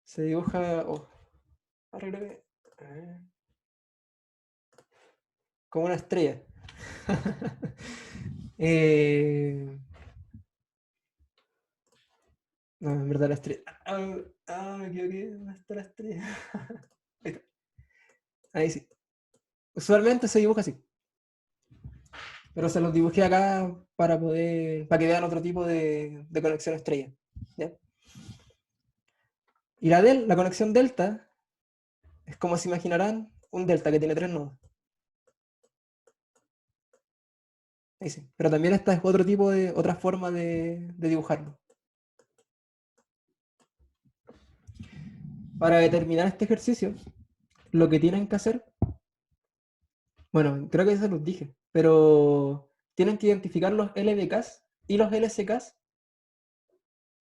Se dibuja... como una estrella. No, en verdad la estrella... me equivoqué. ¿Dónde está la estrella? Ahí está. Ahí sí. Usualmente se dibuja así. Pero se los dibujé acá para que vean otro tipo de conexión estrella. ¿Ya? Y la conexión delta, es como se imaginarán un delta que tiene 3 nodos. Ahí sí. Pero también esta es otra forma de dibujarlo. Para determinar este ejercicio, lo que tienen que hacer, bueno, creo que eso los dije, pero tienen que identificar los LDKs y los LSKs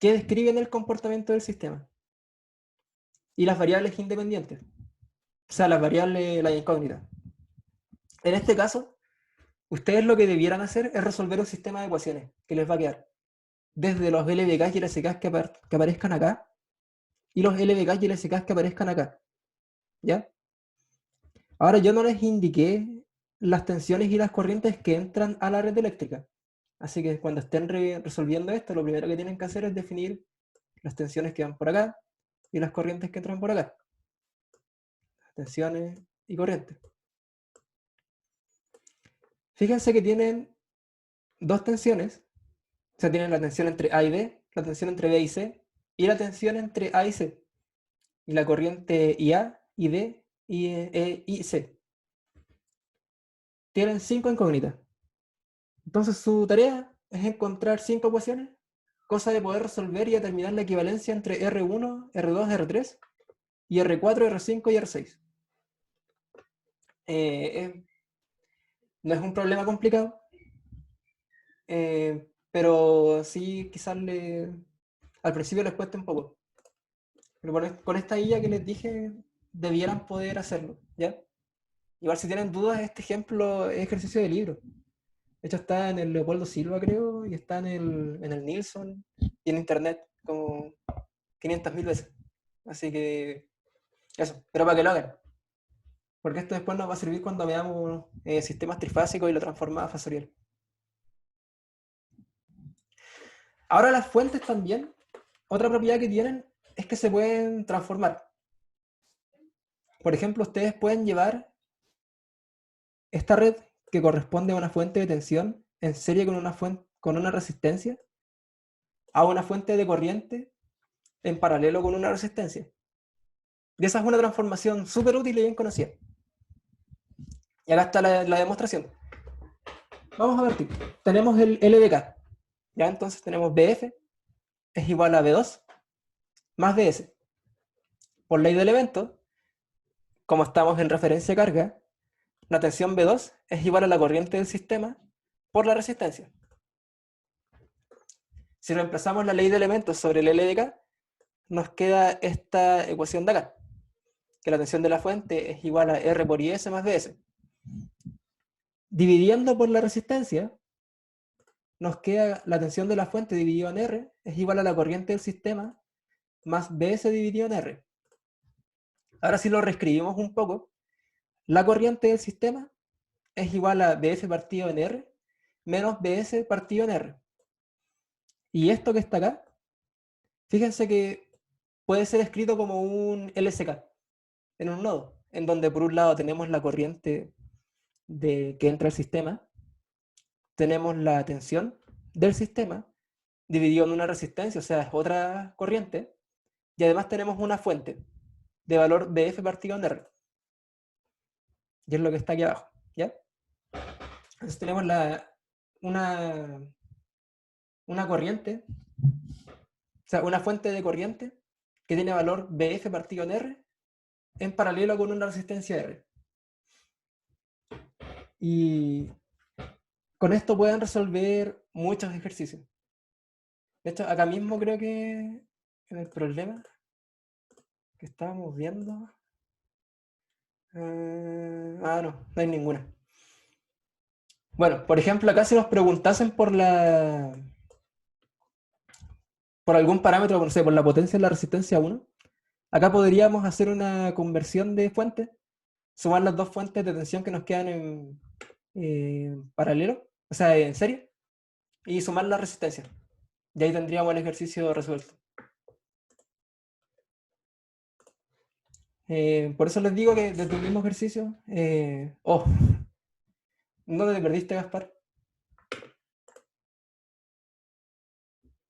que describen el comportamiento del sistema. Y las variables independientes. O sea, las variables, la incógnita. En este caso, ustedes lo que debieran hacer es resolver un sistema de ecuaciones que les va a quedar desde los LBK y LSK que aparezcan acá y los LBK y LSK que aparezcan acá. ¿Ya? Ahora yo no les indiqué las tensiones y las corrientes que entran a la red eléctrica. Así que cuando estén resolviendo esto, lo primero que tienen que hacer es definir las tensiones que van por acá y las corrientes que entran por acá. Tensiones y corrientes. Fíjense que tienen dos tensiones. O sea, tienen la tensión entre A y B, la tensión entre B y C, y la tensión entre A y C. Y la corriente IA, ID y E y C. Tienen 5 incógnitas. Entonces su tarea es encontrar 5 ecuaciones, cosa de poder resolver y determinar la equivalencia entre R1, R2, R3 y R4, R5 y R6. No es un problema complicado, pero sí quizás al principio les cueste un poco. Pero con esta guía que les dije, debieran poder hacerlo, ¿ya? Igual si tienen dudas, este ejemplo es ejercicio de libro. De hecho está en el Leopoldo Silva, creo, y está en el Nilsson y en internet, como 500.000 veces. Así que eso, pero para que lo hagan. Porque esto después nos va a servir cuando veamos sistemas trifásicos y lo transformamos a fasorial. Ahora las fuentes también, otra propiedad que tienen es que se pueden transformar. Por ejemplo, ustedes pueden llevar esta red que corresponde a una fuente de tensión en serie con una resistencia a una fuente de corriente en paralelo con una resistencia. Y esa es una transformación súper útil y bien conocida. Y acá está la demostración. Vamos a ver, tenemos el LDK. Ya entonces tenemos BF es igual a B2 más BS. Por ley del evento, como estamos en referencia carga, la tensión B2 es igual a la corriente del sistema por la resistencia. Si reemplazamos la ley de elementos sobre el LDK, nos queda esta ecuación de acá, que la tensión de la fuente es igual a R por IS más BS. Dividiendo por la resistencia, nos queda la tensión de la fuente dividido en R es igual a la corriente del sistema más BS dividido en R. Ahora si lo reescribimos un poco, la corriente del sistema es igual a BS partido en R menos BS partido en R. Y esto que está acá, fíjense que puede ser escrito como un LSK en un nodo, en donde por un lado tenemos la corriente que entra al sistema, tenemos la tensión del sistema dividido en una resistencia, o sea, es otra corriente, y además tenemos una fuente de valor BF partido en R. Y es lo que está aquí abajo, ¿ya? Entonces tenemos una corriente, o sea, una fuente de corriente que tiene valor BF partido en R en paralelo con una resistencia R. Y con esto pueden resolver muchos ejercicios. De hecho, acá mismo creo que en el problema que estábamos viendo... no hay ninguna. Bueno, por ejemplo, acá si nos preguntasen por algún parámetro, no sé, por la potencia de la resistencia 1, acá podríamos hacer una conversión de fuentes, sumar las dos fuentes de tensión que nos quedan en paralelo, o sea, en serie, y sumar la resistencia. Y ahí tendríamos el ejercicio resuelto. Por eso les digo que desde el mismo ejercicio... ¿dónde te perdiste, Gaspar?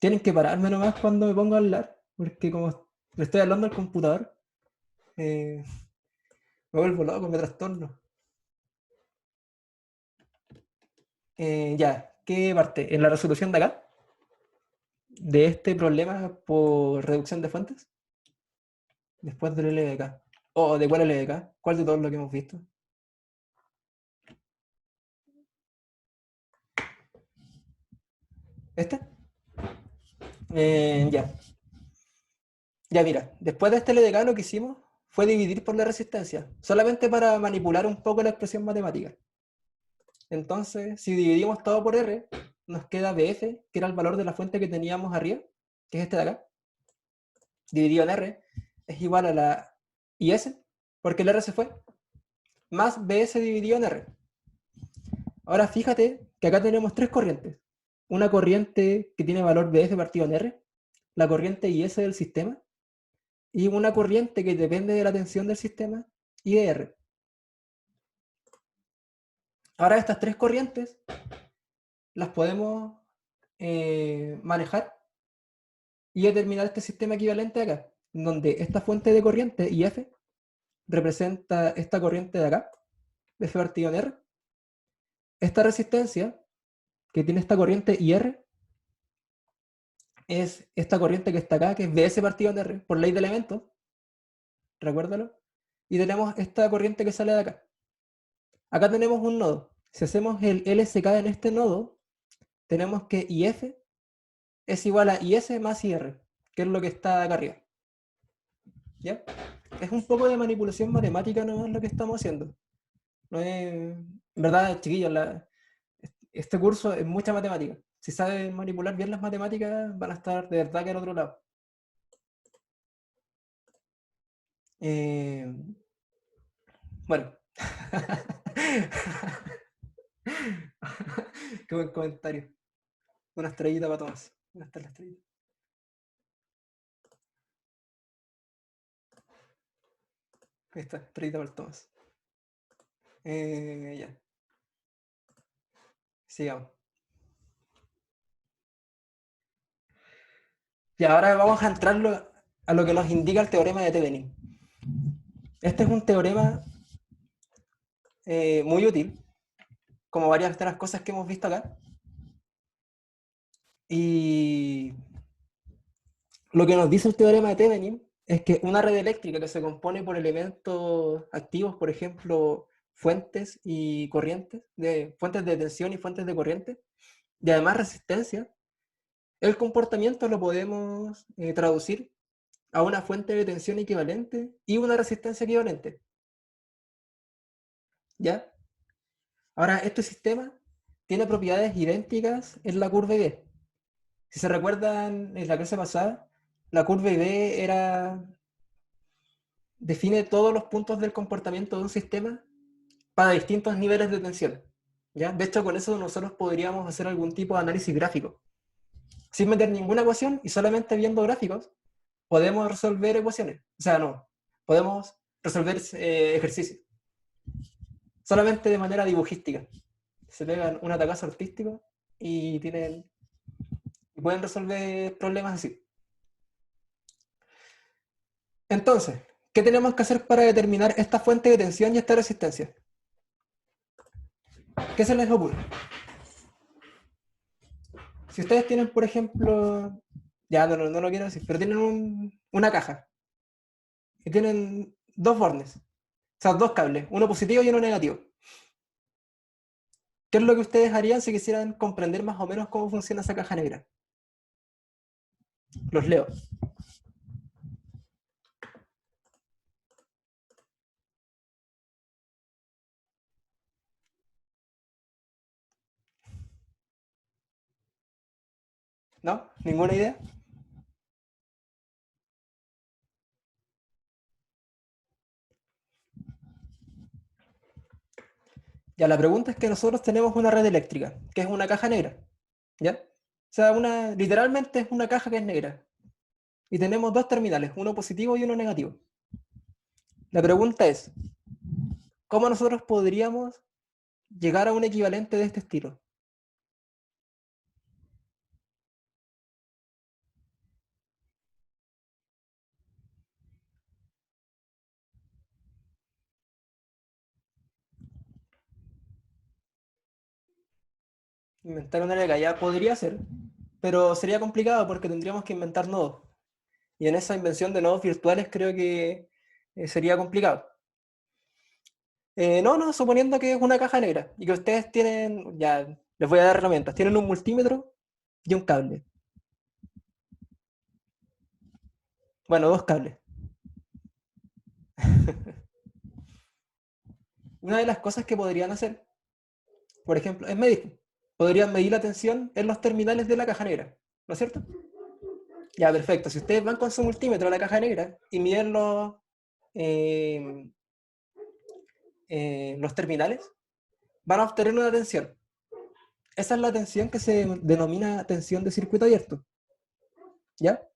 Tienen que pararme nomás cuando me pongo a hablar, porque como le estoy hablando al computador, me vuelvo loco, me trastorno. Ya, ¿qué parte? ¿En la resolución de acá? ¿De este problema por reducción de fuentes? Después del LDK. ¿O de cuál LDK? ¿Cuál de todos los que hemos visto? ¿Este? Ya. Ya mira, después de este LDK lo que hicimos fue dividir por la resistencia, solamente para manipular un poco la expresión matemática. Entonces, si dividimos todo por R, nos queda BF, que era el valor de la fuente que teníamos arriba, que es este de acá, dividido en R, es igual a la IS, porque el R se fue, más BS dividido en R. Ahora fíjate que acá tenemos tres corrientes. Una corriente que tiene valor BF partido en R, la corriente IS del sistema, y una corriente que depende de la tensión del sistema y de R. Ahora estas tres corrientes las podemos manejar y determinar este sistema equivalente acá, donde esta fuente de corriente, IF, representa esta corriente de acá, F partido en R. Esta resistencia, que tiene esta corriente IR, es esta corriente que está acá, que es BS partido en R, por ley de elementos, recuérdalo. Y tenemos esta corriente que sale de acá. Acá tenemos un nodo. Si hacemos el LSK en este nodo, tenemos que IF es igual a IS más IR, que es lo que está acá arriba. ¿Ya? Es un poco de manipulación matemática, no es lo que estamos haciendo. No es, en verdad, chiquillos, este curso es mucha matemática. Si saben manipular bien las matemáticas, van a estar de verdad que al otro lado. Eh, bueno. Qué buen comentario. Una estrellita para Tomás. ¿Dónde está la estrellita? Ahí está, estrellita para el Tomás. Ya, sigamos. Y ahora vamos a entrar a lo que nos indica el teorema de Thevenin. Este es un teorema muy útil, como varias de las cosas que hemos visto acá. Y lo que nos dice el teorema de Thevenin es que una red eléctrica que se compone por elementos activos, por ejemplo, fuentes y corrientes, fuentes de tensión y fuentes de corriente, y además resistencia, el comportamiento lo podemos traducir a una fuente de tensión equivalente y una resistencia equivalente. ¿Ya? Ahora, este sistema tiene propiedades idénticas en la curva IV. Si se recuerdan en la clase pasada, la curva IV define todos los puntos del comportamiento de un sistema para distintos niveles de tensión. ¿Ya? De hecho, con eso nosotros podríamos hacer algún tipo de análisis gráfico. Sin meter ninguna ecuación y solamente viendo gráficos, podemos resolver ecuaciones. O sea, no, podemos resolver ejercicios. Solamente de manera dibujística. Se pegan un atacazo artístico y pueden resolver problemas así. Entonces, ¿qué tenemos que hacer para determinar esta fuente de tensión y esta resistencia? ¿Qué se les ocurre? Si ustedes tienen, por ejemplo, ya no lo quiero decir, pero tienen una caja y tienen dos bornes, o sea, dos cables, uno positivo y uno negativo. ¿Qué es lo que ustedes harían si quisieran comprender más o menos cómo funciona esa caja negra? Los leo. ¿No? ¿Ninguna idea? Ya, la pregunta es que nosotros tenemos una red eléctrica, que es una caja negra, ¿ya? O sea, literalmente es una caja que es negra. Y tenemos dos terminales, uno positivo y uno negativo. La pregunta es, ¿cómo nosotros podríamos llegar a un equivalente de este estilo? Inventar una regla ya podría ser, pero sería complicado porque tendríamos que inventar nodos. Y en esa invención de nodos virtuales creo que sería complicado. No, suponiendo que es una caja negra y que ustedes tienen, ya les voy a dar herramientas, tienen un multímetro y un cable. Bueno, dos cables. Una de las cosas que podrían hacer, por ejemplo, es medir. Podrían medir la tensión en los terminales de la caja negra, ¿no es cierto? Ya, perfecto. Si ustedes van con su multímetro a la caja negra y miden eh, los terminales, van a obtener una tensión. Esa es la tensión que se denomina tensión de circuito abierto. ¿Ya?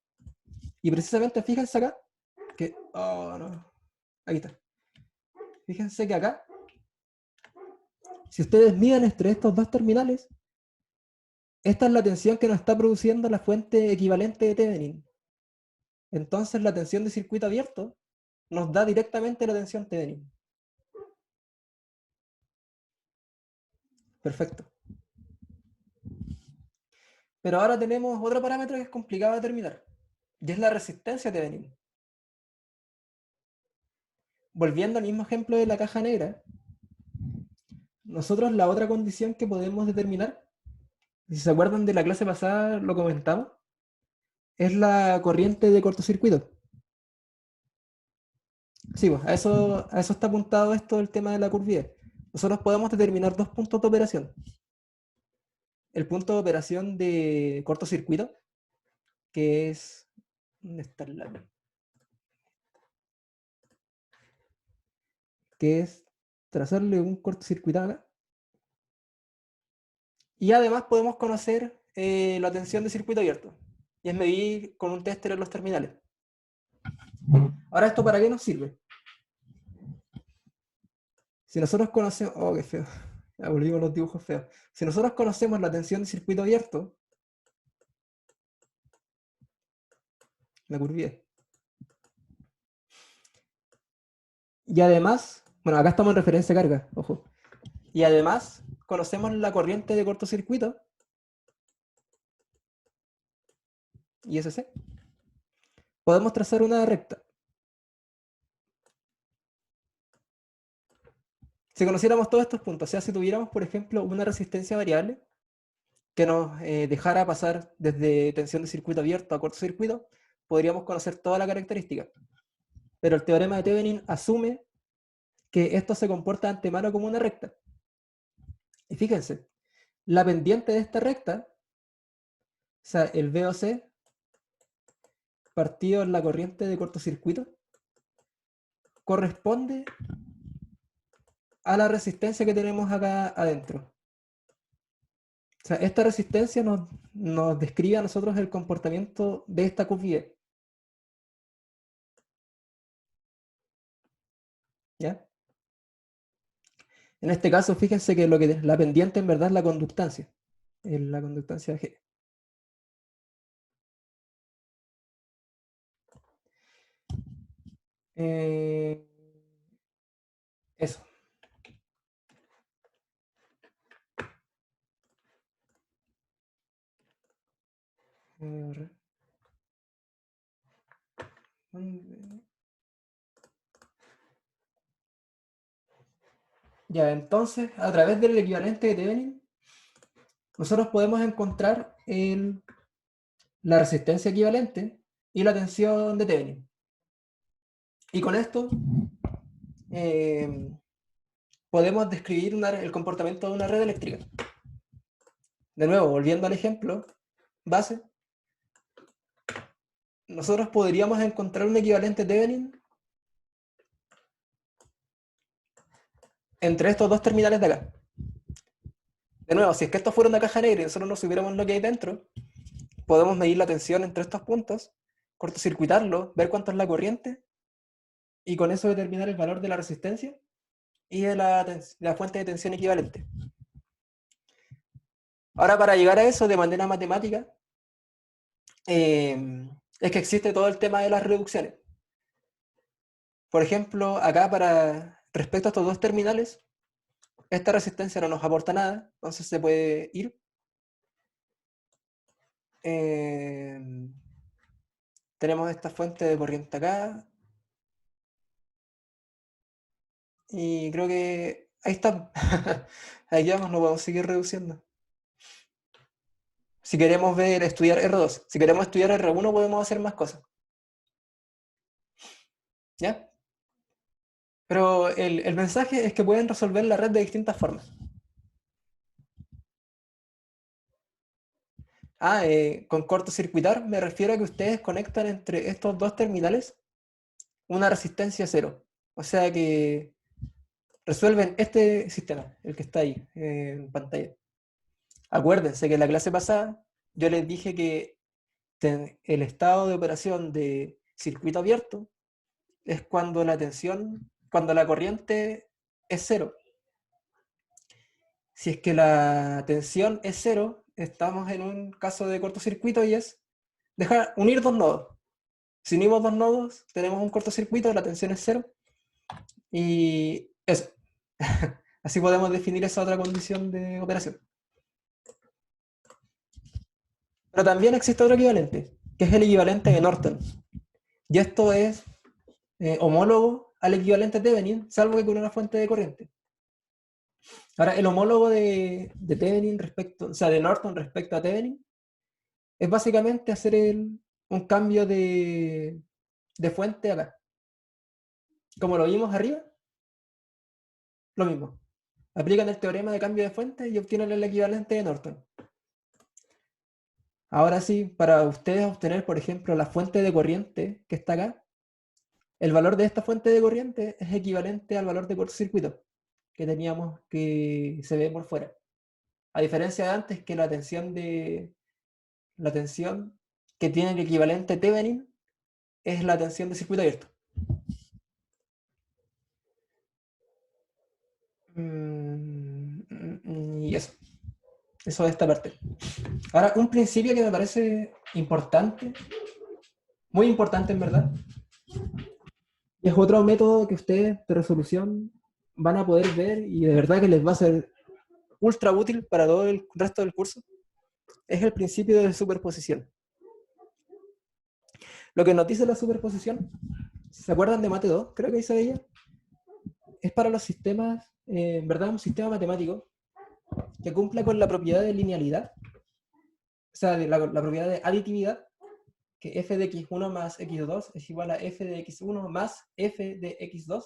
Y precisamente fíjense acá que. Oh, no. Aquí está. Fíjense que acá, si ustedes miden entre estos dos terminales, esta es la tensión que nos está produciendo la fuente equivalente de Thevenin. Entonces la tensión de circuito abierto nos da directamente la tensión Thevenin. Perfecto. Pero ahora tenemos otro parámetro que es complicado de determinar, y es la resistencia Thevenin. Volviendo al mismo ejemplo de la caja negra, nosotros la otra condición que podemos determinar, si se acuerdan de la clase pasada lo comentamos, es la corriente de cortocircuito. Sí, pues, a eso está apuntado esto del tema de la curva. Nosotros podemos determinar dos puntos de operación. El punto de operación de cortocircuito, que es. ¿Dónde está el lápiz? que es trazarle un cortocircuito acá. Y además podemos conocer la tensión de circuito abierto, y es medir con un tester en los terminales. Ahora, ¿esto para qué nos sirve? Si nosotros conocemos... Oh, qué feo. Ya volvimos los dibujos feos. Si nosotros conocemos la tensión de circuito abierto, me curvé. Y además, bueno, acá estamos en referencia a carga, ojo. Y además, conocemos la corriente de cortocircuito, ISC. Podemos trazar una recta. Si conociéramos todos estos puntos, o sea, si tuviéramos, por ejemplo, una resistencia variable que nos dejara pasar desde tensión de circuito abierto a cortocircuito, podríamos conocer toda la característica. Pero el teorema de Thevenin asume que esto se comporta de antemano como una recta. Y fíjense, la pendiente de esta recta, o sea, el VOC, partido en la corriente de cortocircuito, corresponde a la resistencia que tenemos acá adentro. O sea, esta resistencia nos describe a nosotros el comportamiento de esta QFIE. ¿Ya? En este caso, fíjense que la pendiente en verdad es la conductancia. Es la conductancia G. Eso. Ya, entonces, a través del equivalente de Thevenin, nosotros podemos encontrar la resistencia equivalente y la tensión de Thevenin. Y con esto podemos describir el comportamiento de una red eléctrica. De nuevo, volviendo al ejemplo base, nosotros podríamos encontrar un equivalente Thevenin entre estos dos terminales de acá. De nuevo, si es que esto fuera una caja negra y nosotros no supiéramos lo que hay dentro, podemos medir la tensión entre estos puntos, cortocircuitarlo, ver cuánto es la corriente, y con eso determinar el valor de la resistencia y de la fuente de tensión equivalente. Ahora, para llegar a eso de manera matemática, es que existe todo el tema de las reducciones. Por ejemplo, acá respecto a estos dos terminales, esta resistencia no nos aporta nada, entonces se puede ir. Tenemos esta fuente de corriente acá, y creo que ahí está. Ahí vamos, no podemos seguir reduciendo. Si queremos estudiar R2, si queremos estudiar R1 podemos hacer más cosas. ¿Ya? Pero el mensaje es que pueden resolver la red de distintas formas. Con cortocircuitar me refiero a que ustedes conectan entre estos dos terminales una resistencia cero. O sea que resuelven este sistema, el que está ahí en pantalla. Acuérdense que en la clase pasada yo les dije que el estado de operación de circuito abierto es cuando la corriente es cero. Si es que la tensión es cero, estamos en un caso de cortocircuito y es unir dos nodos. Si unimos dos nodos, tenemos un cortocircuito, la tensión es cero. Y eso. Así podemos definir esa otra condición de operación. Pero también existe otro equivalente, que es el equivalente de Norton. Y esto es homólogo al equivalente de Thevenin, salvo que con una fuente de corriente. Ahora, el homólogo de Thevenin o sea, de Norton respecto a Thevenin, es básicamente hacer un cambio de fuente acá. Como lo vimos arriba, lo mismo. Aplican el teorema de cambio de fuente y obtienen el equivalente de Norton. Ahora sí, para ustedes obtener, por ejemplo, la fuente de corriente que está acá, El valor de esta fuente de corriente es equivalente al valor de cortocircuito que teníamos que se ve por fuera. A diferencia de antes que la tensión que tiene el equivalente Thevenin es la tensión de circuito abierto. Y eso de esta parte. Ahora, un principio que me parece importante, muy importante en verdad, es otro método que ustedes de resolución van a poder ver y de verdad que les va a ser ultra útil para todo el resto del curso, es el principio de superposición. Lo que nos dice la superposición, si se acuerdan de Mate 2, creo que ahí se veía, es para los sistemas, en verdad un sistema matemático que cumpla con la propiedad de linealidad, o sea, de la propiedad de aditividad, que f de x1 más x2 es igual a f de x1 más f de x2,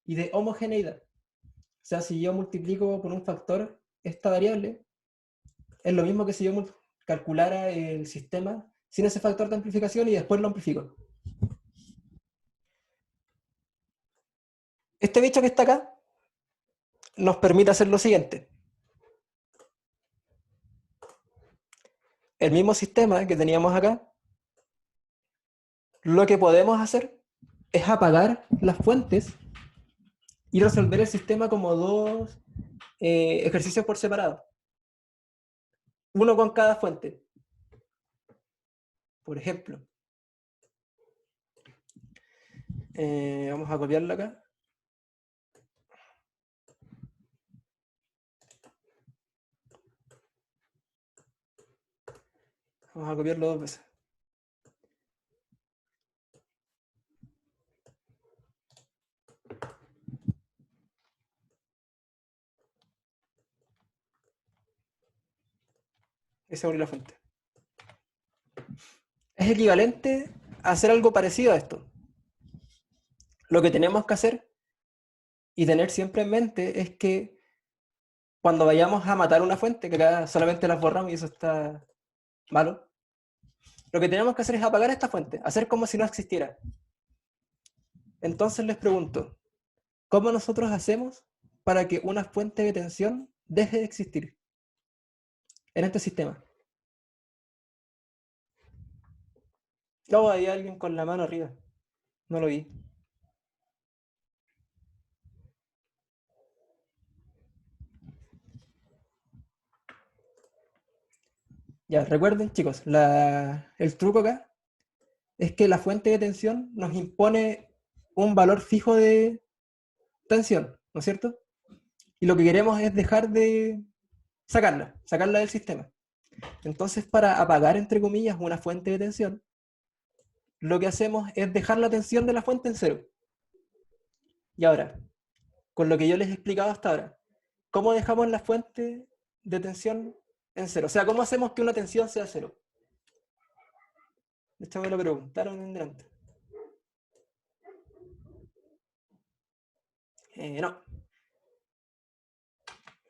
y de homogeneidad. O sea, si yo multiplico por un factor esta variable, es lo mismo que si yo calculara el sistema sin ese factor de amplificación y después lo amplifico. Este bicho que está acá nos permite hacer lo siguiente. El mismo sistema que teníamos acá, lo que podemos hacer es apagar las fuentes y resolver el sistema como dos ejercicios por separado. Uno con cada fuente. Por ejemplo, vamos a copiarlo acá. Vamos a copiarlo dos veces. Esa es la fuente. Es equivalente a hacer algo parecido a esto. Lo que tenemos que hacer y tener siempre en mente es que cuando vayamos a matar una fuente, que acá solamente las borramos y eso está malo, lo que tenemos que hacer es apagar esta fuente, hacer como si no existiera. Entonces les pregunto, ¿cómo nosotros hacemos para que una fuente de tensión deje de existir en este sistema? Oh, hay alguien con la mano arriba. No lo vi. Ya, recuerden, chicos, el truco acá es que la fuente de tensión nos impone un valor fijo de tensión, ¿no es cierto? Y lo que queremos es dejar de sacarla del sistema. Entonces, para apagar, entre comillas, una fuente de tensión, lo que hacemos es dejar la tensión de la fuente en cero. Y ahora, con lo que yo les he explicado hasta ahora, ¿cómo dejamos la fuente de tensión en cero? O sea, ¿cómo hacemos que una tensión sea cero? De hecho, me lo preguntaron en delante. No.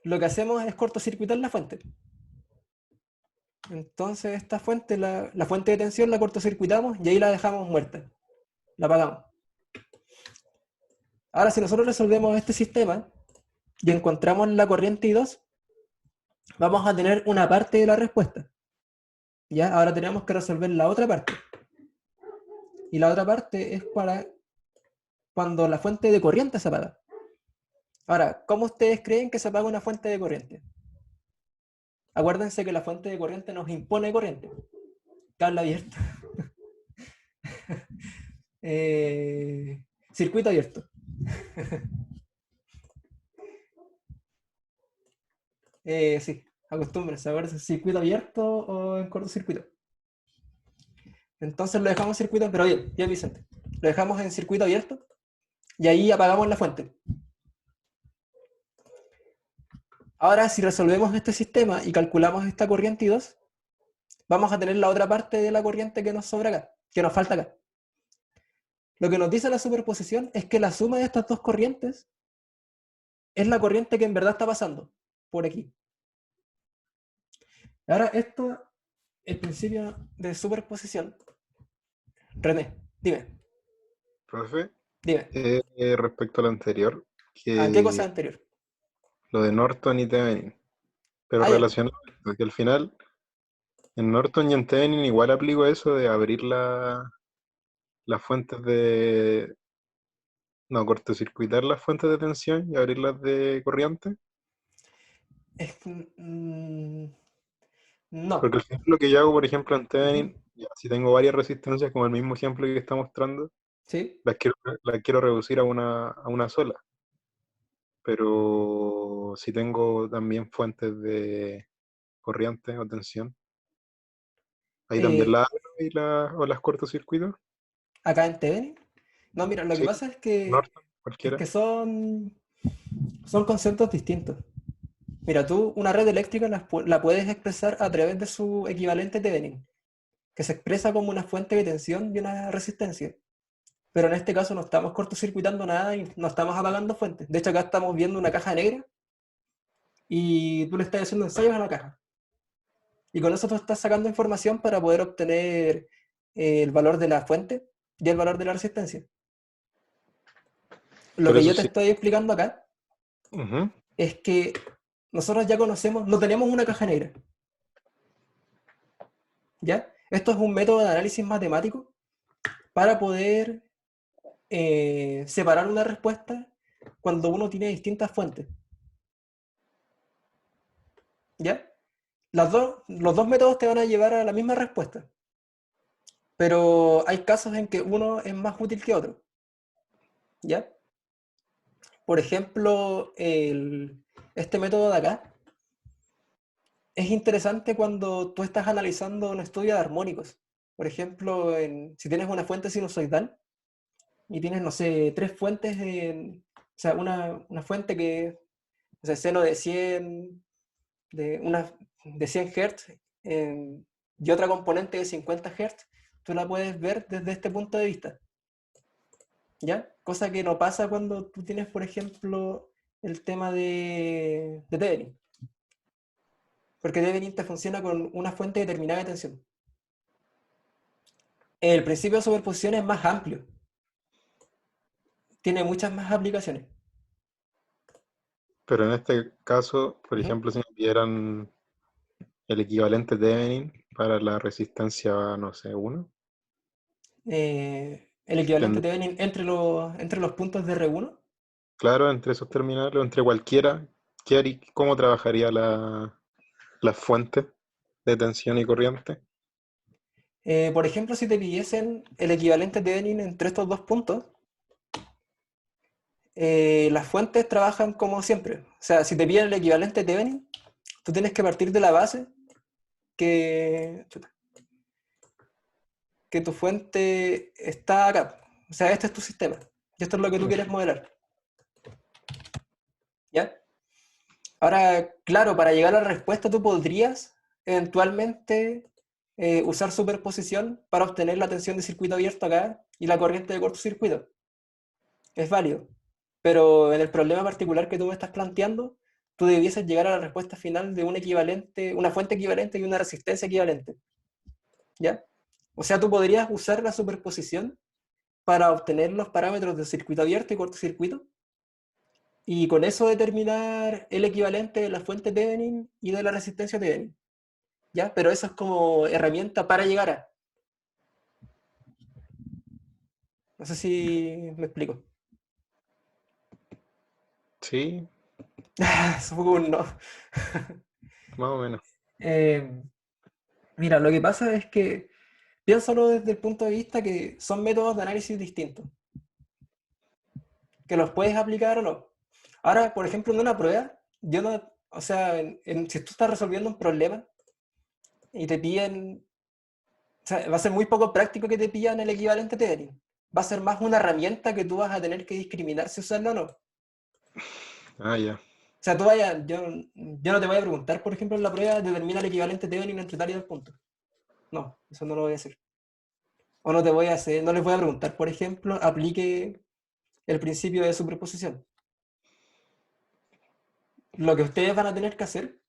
Lo que hacemos es cortocircuitar la fuente. Entonces, esta fuente, la fuente de tensión, la cortocircuitamos y ahí la dejamos muerta. La apagamos. Ahora, si nosotros resolvemos este sistema y encontramos la corriente I2, vamos a tener una parte de la respuesta. ¿Ya? Ahora tenemos que resolver la otra parte. Y la otra parte es para cuando la fuente de corriente se apaga. Ahora, ¿cómo ustedes creen que se apaga una fuente de corriente? Acuérdense que la fuente de corriente nos impone corriente. Cable abierto. Circuito abierto. Sí, acostúmbrense a ver si es circuito abierto o en cortocircuito. Entonces lo dejamos en circuito, pero oye, ya Vicente, lo dejamos en circuito abierto y ahí apagamos la fuente. Ahora, si resolvemos este sistema y calculamos esta corriente I2, vamos a tener la otra parte de la corriente que nos sobra acá, que nos falta acá. Lo que nos dice la superposición es que la suma de estas dos corrientes es la corriente que en verdad está pasando por aquí. Ahora, esto, el principio de superposición. René, dime. Profe, Dime, respecto a lo anterior, ¿a qué cosa que anterior? lo de Norton y Thevenin, pero Ah, ya. relacionado, porque al final en Norton y en Thevenin igual aplico eso de abrir las fuentes de, no, cortocircuitar las fuentes de tensión y abrirlas de corriente, Es, mm, no. porque al final lo que yo hago, por ejemplo, en Ujú. Thevenin, ya, si tengo varias resistencias, como el mismo ejemplo que está mostrando, ¿Sí? las quiero reducir a una sola, pero si tengo también fuentes de corriente o tensión, ahí también Eh, las abro o las cortocircuito. acá en TN. No, mira, lo que Sí, pasa Norton, es cualquiera. que son conceptos distintos. Mira, tú una red eléctrica la puedes expresar a través de su equivalente Thevenin, que se expresa como una fuente de tensión y una resistencia. Pero en este caso no estamos cortocircuitando nada y no estamos apagando fuentes. De hecho, acá estamos viendo una caja negra y tú le estás haciendo ensayos a la caja. Y con eso tú estás sacando información para poder obtener el valor de la fuente y el valor de la resistencia. Lo Pero que eso yo te sí. estoy explicando acá Ujú. es que nosotros ya conocemos, no tenemos una caja negra, ¿ya? Esto es un método de análisis matemático para poder separar una respuesta cuando uno tiene distintas fuentes, ¿ya? Los dos métodos te van a llevar a la misma respuesta, pero hay casos en que uno es más útil que otro, ¿ya? Por ejemplo, este método de acá es interesante cuando tú estás analizando un estudio de armónicos. Por ejemplo, si tienes una fuente sinusoidal y tienes, no sé, tres fuentes, o sea, una fuente que, o sea, seno de 100 de 100 Hz y otra componente de 50 Hz, tú la puedes ver desde este punto de vista, ¿ya? Cosa que no pasa cuando tú tienes, por ejemplo, el tema de Thevenin, porque Thevenin te funciona con una fuente determinada de tensión. El principio de superposición es más amplio, tiene muchas más aplicaciones. Pero en este caso, por Ujú. ejemplo, si me pidieran el equivalente de Thevenin para la resistencia, no sé, uno, El equivalente tendría, Thevenin entre los puntos de R1. claro, entre esos terminales o entre cualquiera, ¿cómo trabajaría la fuente de tensión y corriente? Por ejemplo, si te pidiesen el equivalente Thevenin entre estos dos puntos, las fuentes trabajan como siempre. O sea, si te piden el equivalente Thevenin, tú tienes que partir de la base que, que tu fuente está acá. O sea, este es tu sistema. Y esto es lo que tú quieres modelar. ¿Ya? Ahora, claro, para llegar a la respuesta tú podrías eventualmente usar superposición para obtener la tensión de circuito abierto acá y la corriente de cortocircuito. Es válido. Pero en el problema particular que tú me estás planteando, tú debieses llegar a la respuesta final de un equivalente, una fuente equivalente y una resistencia equivalente. ¿Ya? O sea, tú podrías usar la superposición para obtener los parámetros de circuito abierto y cortocircuito y con eso determinar el equivalente de la fuente Thevenin y de la resistencia Thevenin. ¿Ya? Pero eso es como herramienta para llegar a. No sé si me explico. Sí, Supongo un no. más o menos. Eh, Mira, lo que pasa es que piénsalo desde el punto de vista que son métodos de análisis distintos, que los puedes aplicar o no. Ahora, por ejemplo, en una prueba, yo no, o sea, si tú estás resolviendo un problema y te piden, o sea, va a ser muy poco práctico que te pidan el equivalente Thevenin. Va a ser más una herramienta que tú vas a tener que discriminar si usarla o no. O Ah, ya. sea, yo no te voy a preguntar, por ejemplo, en la prueba, determina el equivalente Thevenin entre tal y tal punto. No, eso no lo voy a hacer. O no te voy a hacer, no les voy a preguntar, por ejemplo, aplique el principio de superposición. Lo que ustedes van a tener que hacer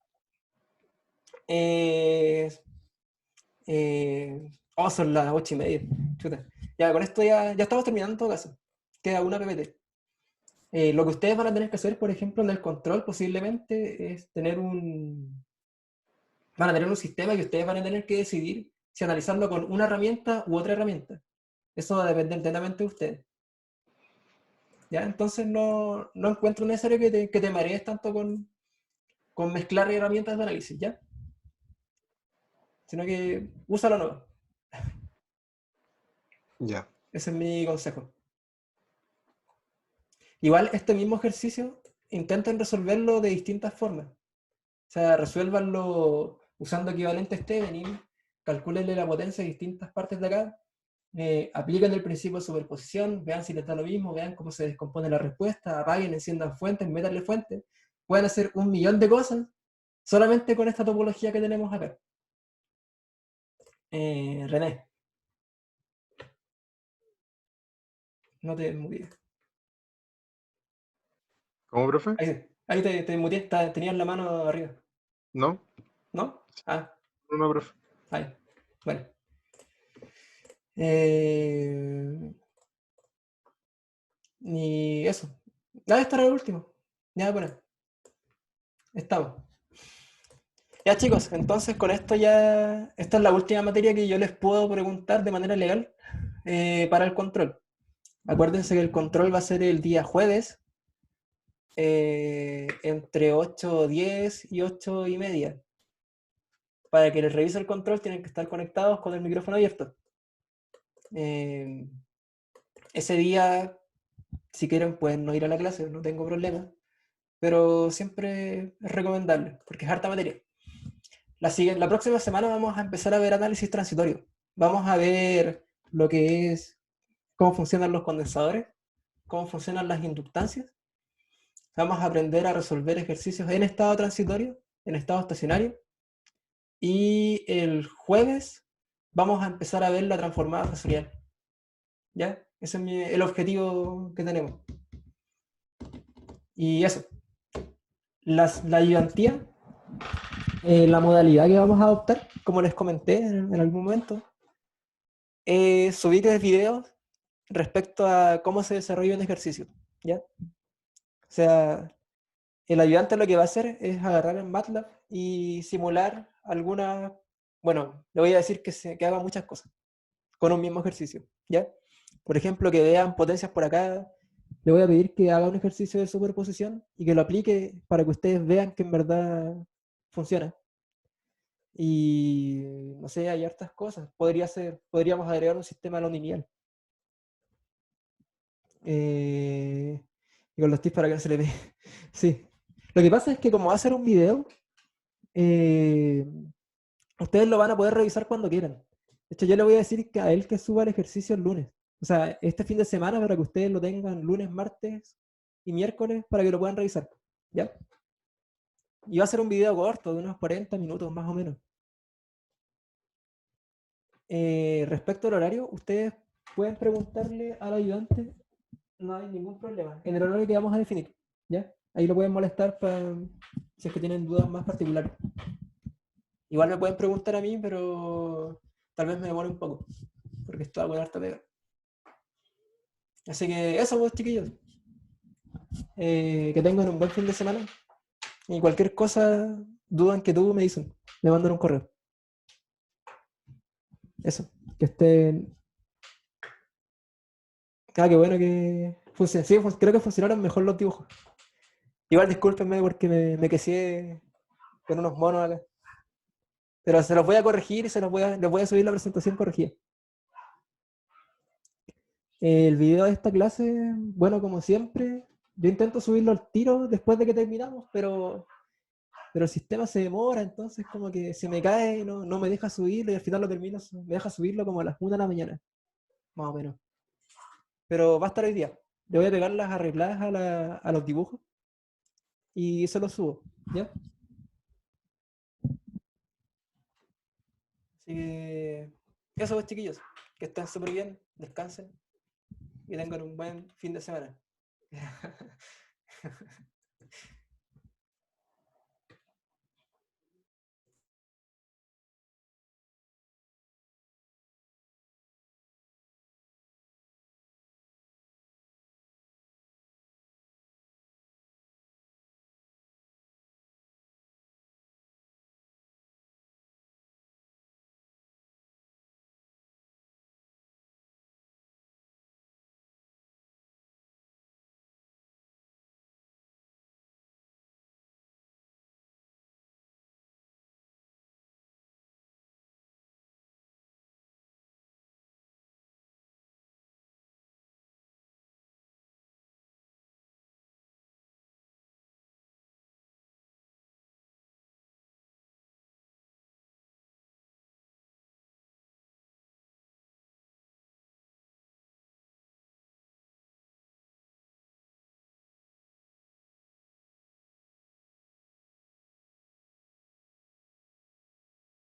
es Oh, son las 8:30. Chuta. Ya, con esto ya estamos terminando en todo caso. Queda una PPT. Lo que ustedes van a tener que hacer, por ejemplo, en el control posiblemente es van a tener un sistema que ustedes van a tener que decidir si analizarlo con una herramienta u otra herramienta. Eso va a depender enteramente de ustedes. ¿Ya? Entonces no encuentro necesario que te marees tanto con mezclar herramientas de análisis, ¿ya? Sino que úsalo nuevo. Ya. Ese es mi consejo. Igual este mismo ejercicio intenten resolverlo de distintas formas. O sea, resuélvanlo usando equivalentes Thevenin, calcúlenle la potencia de distintas partes de acá, apliquen el principio de superposición, vean si les da lo mismo, vean cómo se descompone la respuesta, apaguen, enciendan fuentes, métanle fuentes. Pueden hacer 1.000.000 de cosas solamente con esta topología que tenemos acá. René, no te mutees. ¿Cómo, profe? Ahí te muteé, tenías la mano arriba. ¿No? ¿No? Ah, No, profe. ahí. Bueno. Eh, y eso. Ah, esto era el último. Ya, bueno. Estamos. Ya, chicos, entonces con esto ya. Esta es la última materia que yo les puedo preguntar de manera legal para el control. Acuérdense que el control va a ser el día jueves entre 8:10 y 8:30. Para que les revise el control tienen que estar conectados con el micrófono abierto. Eh, ese día, si quieren, pueden no ir a la clase, no tengo problema. Pero siempre es recomendable, porque es harta materia. La próxima semana vamos a empezar a ver análisis transitorio. Vamos a ver lo que es, cómo funcionan los condensadores, cómo funcionan las inductancias. Vamos a aprender a resolver ejercicios en estado transitorio, en estado estacionario. Y el jueves vamos a empezar a ver la transformada fasorial. ¿Ya? Ese es el objetivo que tenemos. Y eso. La ayudantía, la modalidad que vamos a adoptar, como les comenté en algún momento, es subir videos respecto a cómo se desarrolla un ejercicio, ¿ya? O sea, el ayudante lo que va a hacer es agarrar en MATLAB y simular alguna, bueno, le voy a decir que haga muchas cosas con un mismo ejercicio, ¿ya? Por ejemplo, que vean potencias por acá, le voy a pedir que haga un ejercicio de superposición y que lo aplique para que ustedes vean que en verdad funciona. Y no sé, hay hartas cosas. Podríamos agregar un sistema no lineal. Y con los tips para que no se le ve. Sí. Lo que pasa es que como va a ser un video, eh, ustedes lo van a poder revisar cuando quieran. De hecho, yo le voy a decir a él que suba el ejercicio el lunes. O sea, este fin de semana para que ustedes lo tengan lunes, martes y miércoles para que lo puedan revisar. ¿Ya? Y va a ser un video corto, de unos 40 minutos más o menos. Respecto al horario, ustedes pueden preguntarle al ayudante, no hay ningún problema, en el horario que vamos a definir. ¿Ya? Ahí lo pueden molestar si es que tienen dudas más particulares. Igual me pueden preguntar a mí, pero tal vez me demore un poco, porque estoy a poner harta pega. Así que eso, pues, chiquillos. Que tengan un buen fin de semana. Y cualquier cosa, dudan que tú me dicen. Me mandan un correo. Eso. Que estén. Ah, qué bueno que funcione. Sí, creo que funcionaron mejor los dibujos. Igual discúlpenme porque me quedé con unos monos acá. Pero se los voy a corregir y les voy a subir la presentación corregida. El video de esta clase, bueno, como siempre, yo intento subirlo al tiro después de que terminamos, pero el sistema se demora, entonces como que se me cae y no me deja subirlo y al final lo termino, me deja subirlo como a las 1 de la mañana, más o menos. Pero va a estar hoy día. Le voy a pegar las arregladas a los dibujos y se los subo, ¿ya? Así que eso pues, chiquillos, que estén súper bien, descansen y tengan un buen fin de semana.